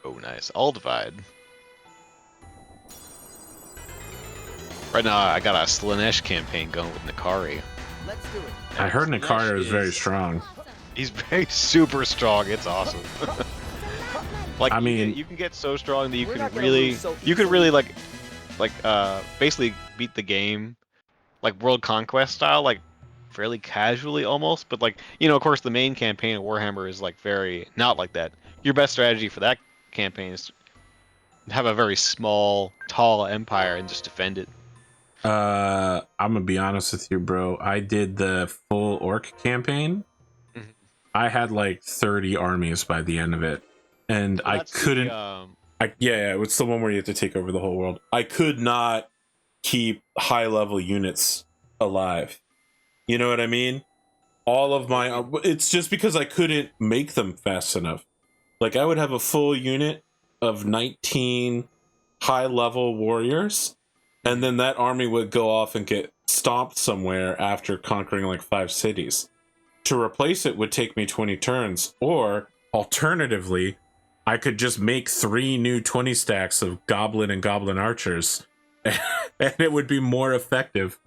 S2: Oh, nice. All divide. Right now, I got a Slanesh campaign going with Nikari.
S3: Let's do it.
S1: I heard
S2: Slanesh
S1: Nikari was very
S2: is-
S1: strong.
S2: He's very super strong. It's awesome. Like,
S1: I
S2: you
S1: mean-
S2: you can get so strong that you
S3: We're
S2: can
S3: not gonna
S2: really,
S3: lose so
S2: you can
S3: easily.
S2: really basically beat the game, like World Conquest style, like fairly casually almost. But like, of course, the main campaign of Warhammer is like very not like that. Your best strategy for that campaign is to have a very small, tall empire and just defend it.
S1: I'm gonna be honest with you, bro. I did the full orc campaign.
S2: Mhm.
S1: I had like 30 armies by the end of it, and
S2: Well,
S1: I
S2: that's the,
S1: couldn't. Yeah, it's the one where you have to take over the whole world. I could not keep high level units alive. You know what I mean? All of my. It's just because I couldn't make them fast enough. Like I would have a full unit of 19 high level warriors, and then that army would go off and get stomped somewhere after conquering like 5 cities. To replace it would take me 20 turns, or alternatively, I could just make 3 new 20 stacks of goblin and goblin archers, and it would be more effective.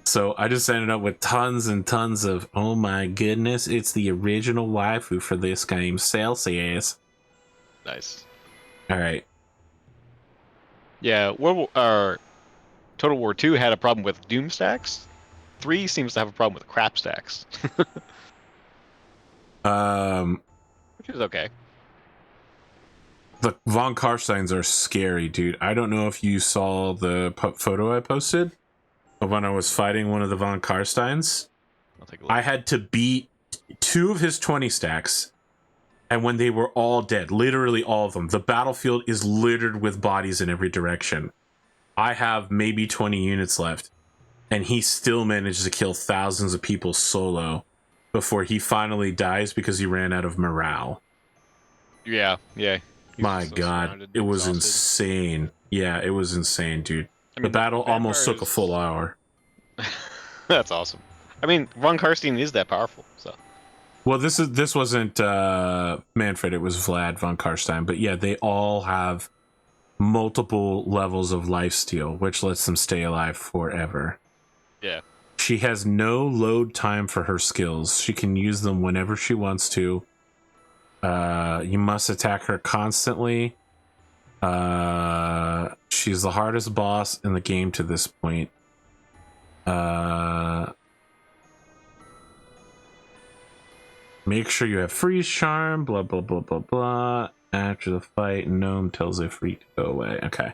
S1: So I just ended up with tons and tons of, oh my goodness, it's the original waifu for this game, Celestis.
S2: nice.
S1: All right.
S2: Yeah, Total War 2 had a problem with Doom stacks. 3 seems to have a problem with crap stacks, which is okay.
S1: The von Karsteins are scary, dude. I don't know if you saw the photo I posted of when I was fighting one of the von Karsteins.
S2: I'll take a look.
S1: I had to beat 2 of his 20 stacks, and when they were all dead, literally all of them, the battlefield is littered with bodies in every direction. I have maybe 20 units left, and he still managed to kill thousands of people solo before he finally dies because he ran out of morale.
S2: Yeah. He's
S1: My
S2: just so
S1: God,
S2: surrounded,
S1: it was
S2: exhausted.
S1: insane. Yeah, it was insane, dude.
S2: I
S1: The
S2: mean,
S1: battle almost took a
S2: vampires-
S1: full hour.
S2: That's awesome. I mean, Von Karstein is that powerful, so.
S1: Well, this wasn't Manfred, it was Vlad von Karstein, but yeah, they all have multiple levels of lifesteal, which lets them stay alive forever.
S2: Yeah.
S1: She has no load time for her skills. She can use them whenever she wants to. You must attack her constantly. She's the hardest boss in the game to this point. Make sure you have freeze charm, blah blah blah blah blah. After the fight, Gnome tells Ifrit to go away. Okay.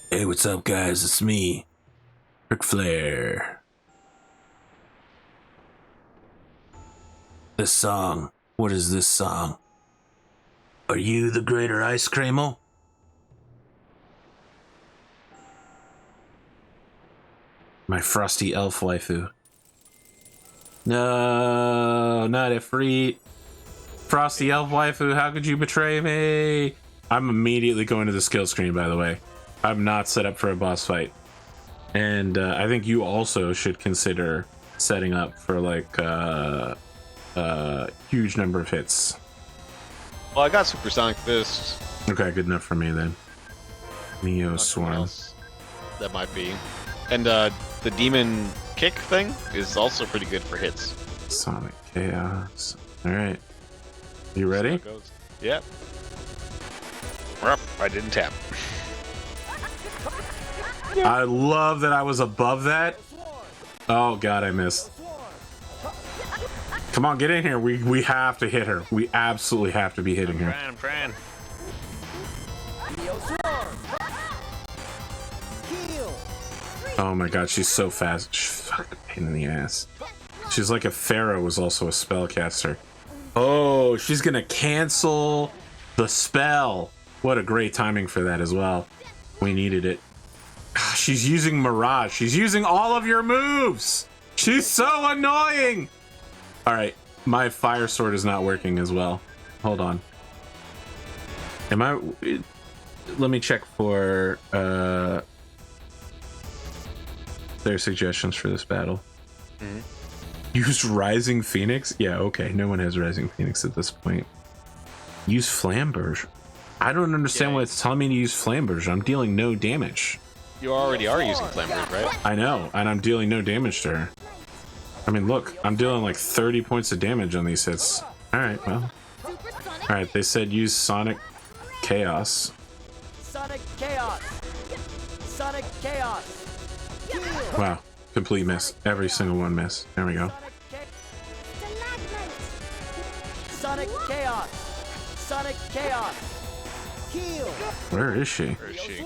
S1: Hey, what's up, guys? It's me, Ric Flair. This song. What is this song? Are you the greater ice Crammal? My frosty elf waifu. No, not Ifrit. Frosty elf waifu, how could you betray me? I'm immediately going to the skill screen, by the way. I'm not set up for a boss fight. And I think you also should consider setting up for like huge number of hits.
S2: Well, I got Supersonic Fist.
S1: Okay, good enough for me then. Neo
S2: Not someone
S1: Swarm.
S2: else that might be. And the Demon Kick thing is also pretty good for hits.
S1: Sonic Chaos. Alright. You ready?
S2: So it goes. Yep. Rup, I didn't tap.
S1: I love that I was above that. Oh god, I missed. Come on, get in here. We have to hit her. We absolutely have to be hitting her.
S2: I'm trying.
S1: Oh my god, she's so fast. She's fucking pain in the ass. She's like if Pharaoh was also a spellcaster. Oh, she's gonna cancel the spell. What a great timing for that as well. We needed it. She's using Mirage. She's using all of your moves. She's so annoying. All right, my fire sword is not working as well. Hold on. Am I? let me check for their suggestions for this battle.
S2: Mhm.
S1: Use Rising Phoenix? Yeah, okay. No one has Rising Phoenix at this point. Use Flamberge. I don't understand why it's telling me to use Flamberge. I'm dealing no damage.
S2: You already are using Flamberge, right?
S1: I know, and I'm dealing no damage to her. I mean, look, I'm dealing like 30 points of damage on these hits. Alright, well. Alright, they said use Sonic Chaos.
S3: Sonic Chaos! Sonic Chaos!
S1: Wow, complete miss. Every single one miss. There we go.
S3: Sonic Chaos! Sonic Chaos! Heal!
S1: Where is she?
S2: Where is she?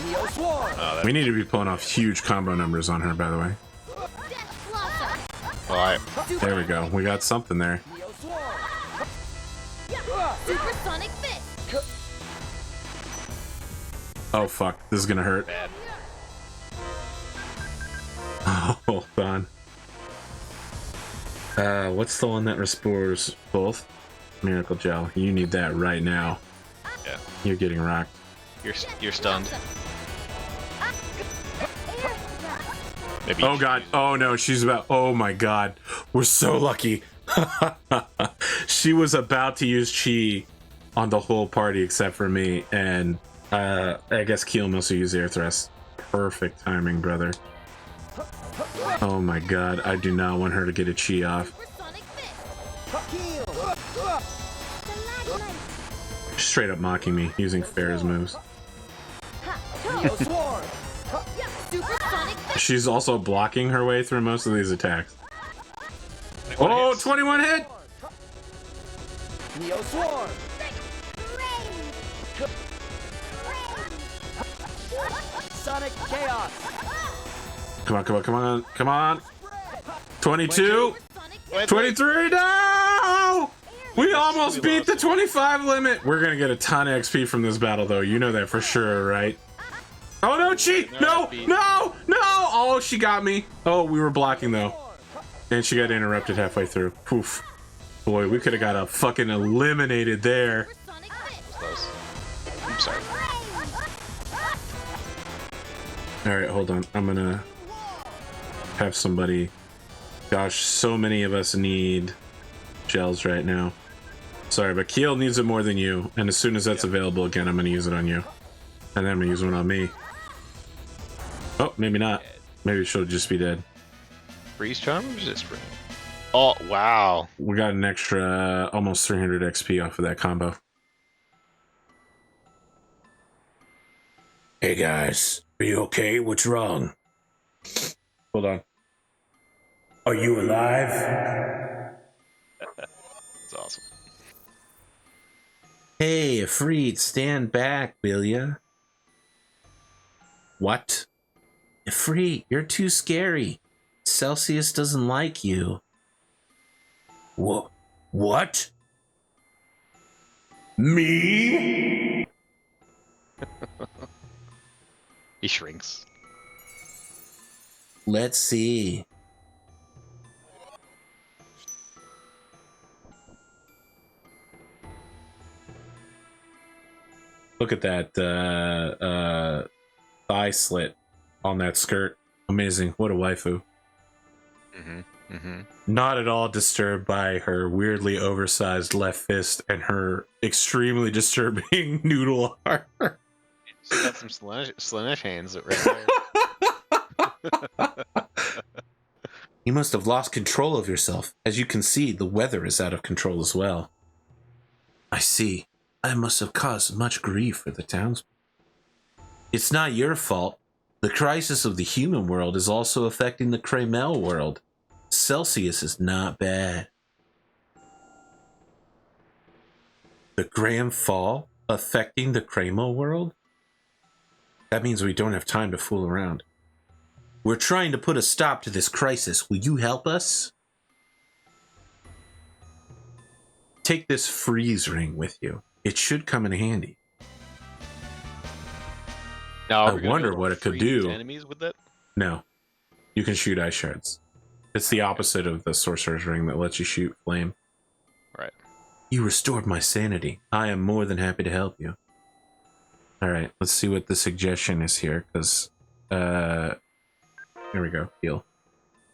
S3: Neo Swarm!
S2: Oh,
S1: We need to be pulling off huge combo numbers on her, by the way.
S2: Alright.
S1: There we go. We got something there.
S3: Neo Swarm!
S5: Supersonic Fist.
S1: Oh, fuck. This is gonna hurt.
S2: Bad.
S1: Oh, hold on. What's the one that restores both? Miracle Gel. You need that right now.
S2: Yeah.
S1: You're getting rocked.
S2: You're stunned. Maybe
S1: Oh god. Oh no, she's about. Oh my god. We're so lucky. She was about to use Chi on the whole party except for me, and I guess Keel also used air thrust. Perfect timing, brother. Oh my god, I do not want her to get a Chi off.
S5: Supersonic Fist.
S1: Straight up mocking me using Farrah's moves.
S3: Neo Swarm!
S5: Supersonic Fist.
S1: She's also blocking her way through most of these attacks. Oh, 21 hit!
S3: Neo Swarm! Sonic Chaos!
S1: Come on, come on, come on, come on. 22,
S5: Supersonic
S1: 23, no! We almost beat the 25 limit. We're gonna get a ton of XP from this battle though. You know that for sure, right? Oh no, cheat! No, no, no! Oh, she got me. Oh, we were blocking though. And she got interrupted halfway through. Poof. Boy, we could have got a fucking eliminated there.
S5: Supersonic Fist.
S2: Close. I'm sorry.
S1: Alright, hold on. I'm gonna have somebody. Gosh, so many of us need gels right now. Sorry, but Keel needs it more than you. And as soon as that's available again, I'm gonna use it on you. And then I'm gonna use one on me. Oh, maybe not. Maybe she'll just be dead.
S2: Freeze charm or resist ring? Oh wow.
S1: We got an extra almost 300 XP off of that combo. Hey guys, are you okay? What's wrong? Hold on. Are you alive?
S2: That's awesome.
S1: Hey, Ifrit, stand back, will ya? What? Ifrit, you're too scary. Celsius doesn't like you. What? Me?
S2: He shrinks.
S1: Let's see. Look at that thigh slit on that skirt. Amazing. What a waifu. Not at all disturbed by her weirdly oversized left fist and her extremely disturbing noodle armor.
S2: She's got some Slaanesh hands right there.
S1: You must have lost control of yourself. As you can see, the weather is out of control as well. I see. I must have caused much grief for the townspeople. It's not your fault. The crisis of the human world is also affecting the Crammal world. Celsius is not bad. The Grand Fall affecting the Crammal world? That means we don't have time to fool around. We're trying to put a stop to this crisis. Will you help us? Take this freeze ring with you. It should come in handy.
S2: Now,
S1: I wonder what it could do.
S2: Enemies with that?
S1: No. You can shoot ice shards. It's the opposite of the sorcerer's ring that lets you shoot flame.
S2: Right.
S1: You restored my sanity. I am more than happy to help you. Alright, let's see what the suggestion is here, because, here we go, heal.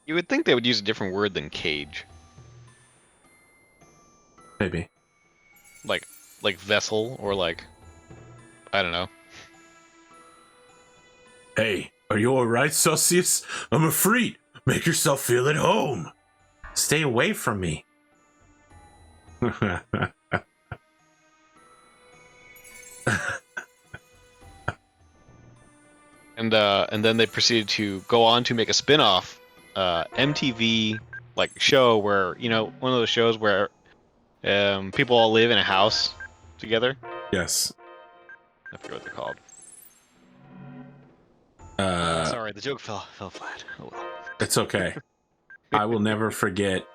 S2: You would think they would use a different word than cage.
S1: Maybe.
S2: Like vessel, or like, I don't know.
S1: Hey, are you alright, Celsius? I'm a freak. Make yourself feel at home. Stay away from me.
S2: And then they proceeded to go on to make a spin-off MTV like show where, you know, one of those shows where people all live in a house together.
S1: Yes.
S2: I forget what they're called.
S1: Uh,
S2: Sorry, the joke fell flat. Oh well.
S1: It's okay. I will never forget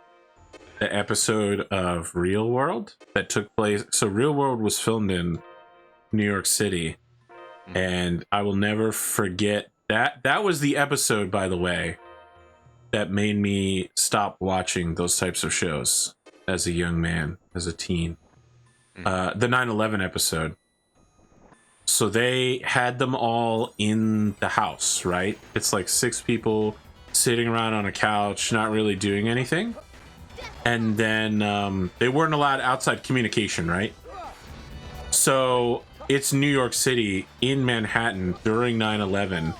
S1: the episode of Real World that took place. So Real World was filmed in New York City, and I will never forget that. That was the episode, by the way, that made me stop watching those types of shows as a young man, as a teen. The 9/11 episode. So they had them all in the house, right? It's like 6 people sitting around on a couch, not really doing anything. And then they weren't allowed outside communication, right? So it's New York City in Manhattan during 9/11.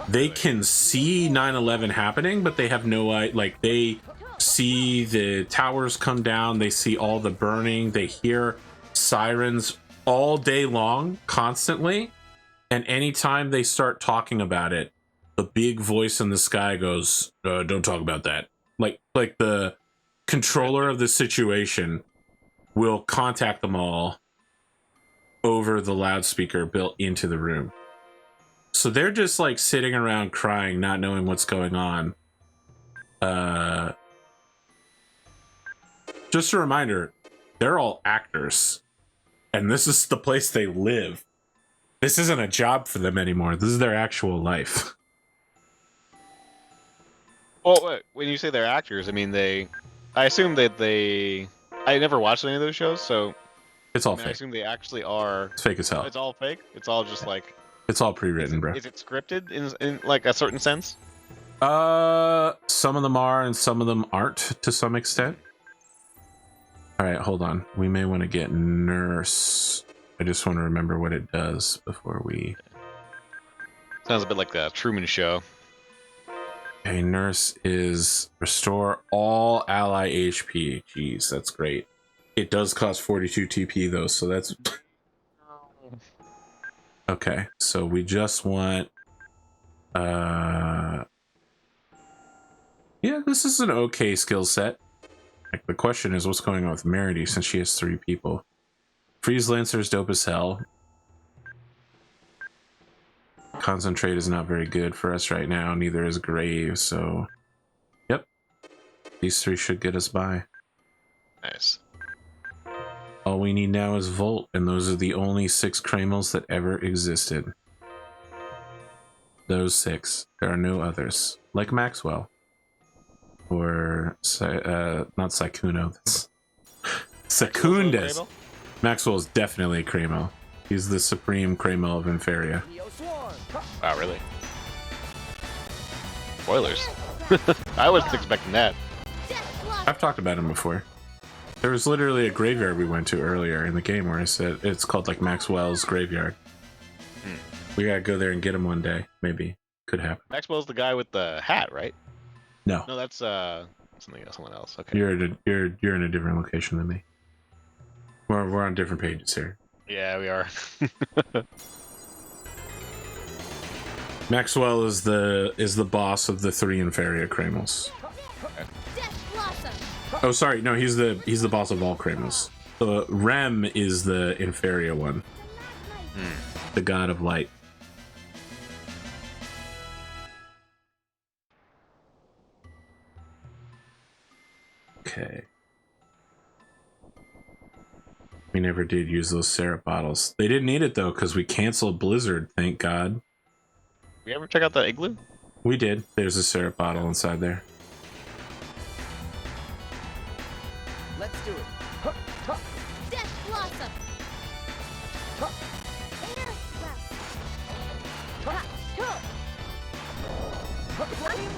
S1: They can see 9/11 happening, but they have no idea. Like, they see the towers come down, they see all the burning, they hear sirens all day long, constantly. And anytime they start talking about it, the big voice in the sky goes, don't talk about that. Like the controller of the situation will contact them all over the loudspeaker built into the room. So they're just like sitting around crying, not knowing what's going on. Just a reminder, they're all actors. And this is the place they live. This isn't a job for them anymore. This is their actual life.
S2: Well, wait, when you say they're actors, I mean I assume that I never watched any of those shows, so
S1: It's all
S2: I
S1: fake.
S2: assume they actually are.
S1: It's fake as hell.
S2: It's all fake. It's all just like.
S1: It's all pre-written, bro.
S2: Is it scripted in like a certain sense?
S1: Some of them are, and some of them aren't, to some extent. All right, hold on. We may want to get Nurse. I just want to remember what it does before we...
S2: Sounds a bit like the Truman Show.
S1: Okay, Nurse is restore all ally HP. Jeez, that's great. It does cost 42 TP though, so that's... Okay, so we just want... Yeah, this is an okay skill set. Like, the question is, what's going on with Merity since she has 3 people? Freeze Lancer is dope as hell. Concentrate is not very good for us right now, neither is Grave, so... Yep. These 3 should get us by.
S2: Nice.
S1: All we need now is Volt, and those are the only 6 Crammals that ever existed. Those 6. There are no others. Like Maxwell. Or, not Sykkuno. Secundas. Maxwell's definitely a Crammal. He's the supreme Crammal of Inferia.
S2: Wow, really? Spoilers. I wasn't expecting that.
S1: I've talked about him before. There was literally a graveyard we went to earlier in the game where I said it's called like Maxwell's Graveyard. We gotta go there and get him one day. Maybe. Could happen.
S2: Maxwell's the guy with the hat, right?
S1: No.
S2: No, that's someone else. Okay.
S1: You're in a different location than me. We're on different pages here.
S2: Yeah, we are.
S1: Maxwell is the boss of the 3 Inferia Crammals. Oh, sorry, no, he's the boss of all Crammals. Rem is the Inferia one. The god of light. Okay. We never did use those syrup bottles. They didn't need it though, because we canceled Blizzard, thank God.
S2: We ever check out the igloo?
S1: We did. There's a syrup bottle inside there.
S3: Let's do it.
S5: Blossom.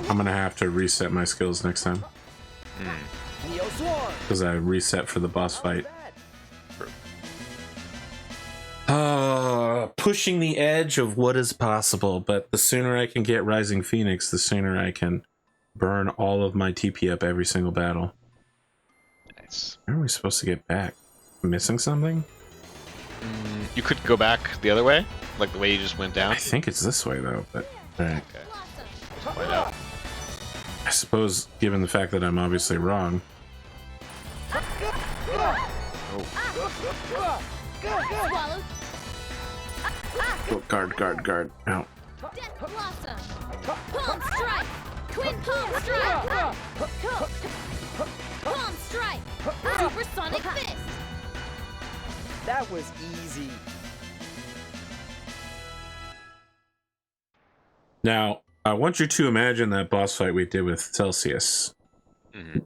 S1: I'm gonna have to reset my skills next time
S3: Neo Swarm.
S1: because I reset for the boss
S3: How was
S1: fight.
S3: that?
S1: Pushing the edge of what is possible, but the sooner I can get Rising Phoenix, the sooner I can burn all of my TP up every single battle.
S2: Nice.
S1: Where are we supposed to get back? Missing something?
S2: You could go back the other way, like the way you just went down.
S1: I think it's this way though, but alright.
S2: Okay. Let's find out.
S1: I suppose, given the fact that I'm obviously wrong.
S5: Swallowed.
S1: Oh, guard. Out.
S5: Death Blossom. Palm Strike. Twin Palm Strike. Palm Strike. Supersonic Fist.
S3: That was easy.
S1: Now, I want you to imagine that boss fight we did with Celsius.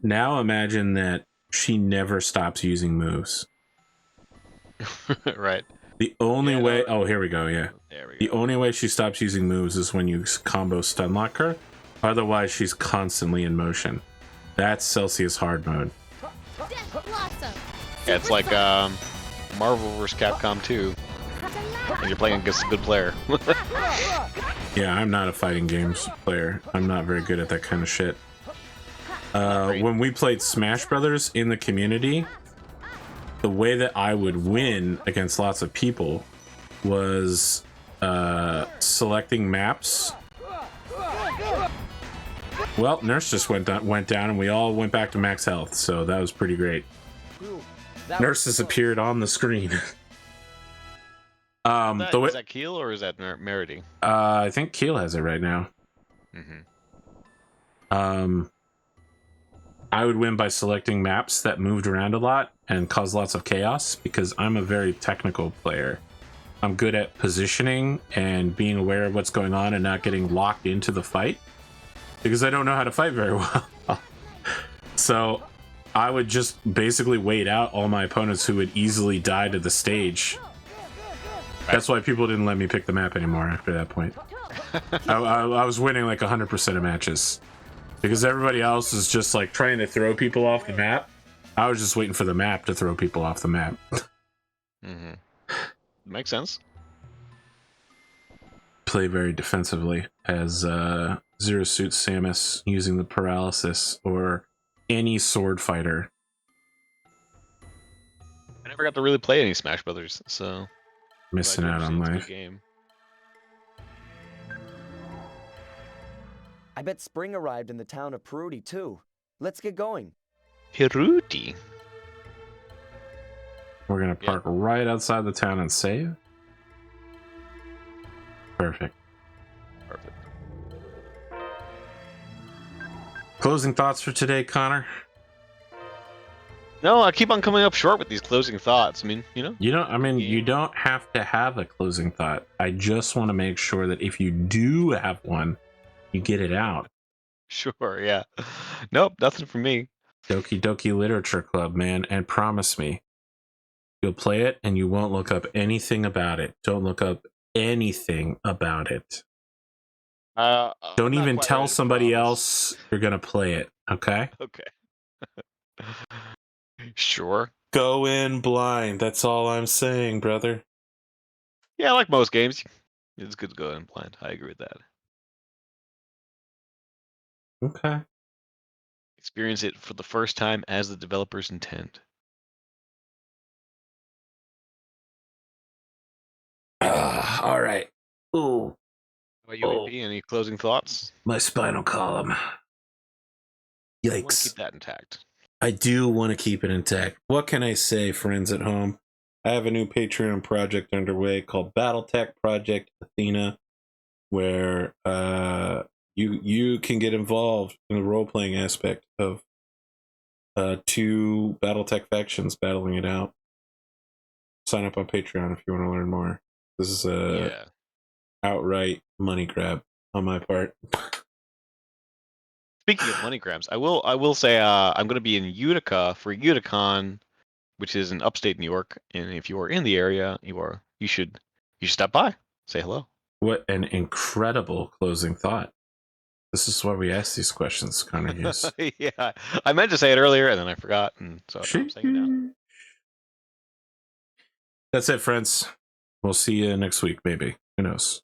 S1: Now imagine that she never stops using moves.
S2: Right.
S1: The only way... Oh, here we go, yeah.
S2: There we
S1: The
S2: go.
S1: only way she stops using moves is when you combo stun lock her. Otherwise, she's constantly in motion. That's Celsius hard mode.
S5: Death Blossom.
S2: Yeah, it's like Marvel vs. Capcom 2, and you're playing against a good player.
S1: Yeah, I'm not a fighting games player. I'm not very good at that kind of shit. When we played Smash Brothers in the community, the way that I would win against lots of people was selecting maps. Well, Nurse just went down, and we all went back to max health, so that was pretty great.
S3: Ooh, that
S1: Nurse
S3: was
S1: has appeared on the screen. The way
S2: Is that Keel or is that Merity?
S1: I think Keel has it right now. I would win by selecting maps that moved around a lot and caused lots of chaos because I'm a very technical player. I'm good at positioning and being aware of what's going on and not getting locked into the fight because I don't know how to fight very well. So I would just basically wait out all my opponents who would easily die to the stage. That's why people didn't let me pick the map anymore after that point. I was winning like 100% of matches. Because everybody else is just like trying to throw people off the map. I was just waiting for the map to throw people off the map.
S2: Makes sense.
S1: Play very defensively as Zero Suit Samus using the paralysis or any sword fighter.
S2: I never got to really play any Smash Brothers, so
S1: Missing
S2: I do
S1: out on
S2: understand it's a
S1: life.
S2: good game.
S3: I bet spring arrived in the town of Peruti too. Let's get going.
S2: Hiruti.
S1: We're gonna park right outside the town and save. Perfect.
S2: Perfect.
S1: Closing thoughts for today, Connor?
S2: No, I keep on coming up short with these closing thoughts. I mean, you know.
S1: You don't have to have a closing thought. I just want to make sure that if you do have one, you get it out.
S2: Sure, yeah. Nope, nothing for me.
S1: Doki Doki Literature Club, man, and promise me, you'll play it and you won't look up anything about it. Don't look up anything about it. Don't
S2: I'm not
S1: even
S2: quite
S1: tell
S2: ready to
S1: somebody
S2: promise.
S1: else you're gonna play it, okay?
S2: Okay. Sure.
S1: Go in blind. That's all I'm saying, brother.
S2: Yeah, like most games, it's good to go in blind. I agree with that.
S1: Okay.
S2: Experience it for the first time as the developers intend.
S1: All right. Ooh,
S2: How about you, AP? Any closing thoughts?
S1: my spinal column.
S2: I want to
S1: Yikes.
S2: keep that intact.
S1: I do want to keep it intact. What can I say, friends at home? I have a new Patreon project underway called Battletech Project Athena, where you can get involved in the role-playing aspect of two Battletech factions battling it out. Sign up on Patreon if you want to learn more. This is a
S2: Yeah.
S1: outright money grab on my part.
S2: Speaking of money grabs, I will say I'm going to be in Utica for Uticon which is in upstate New York. And if you are in the area, you should stop by, say hello.
S1: What an incredible closing thought. This is why we ask these questions, ConorHughes.
S2: Yeah, I meant to say it earlier and then I forgot, and so now I'm saying it now.
S1: That's it, friends. We'll see you next week, maybe. Who knows?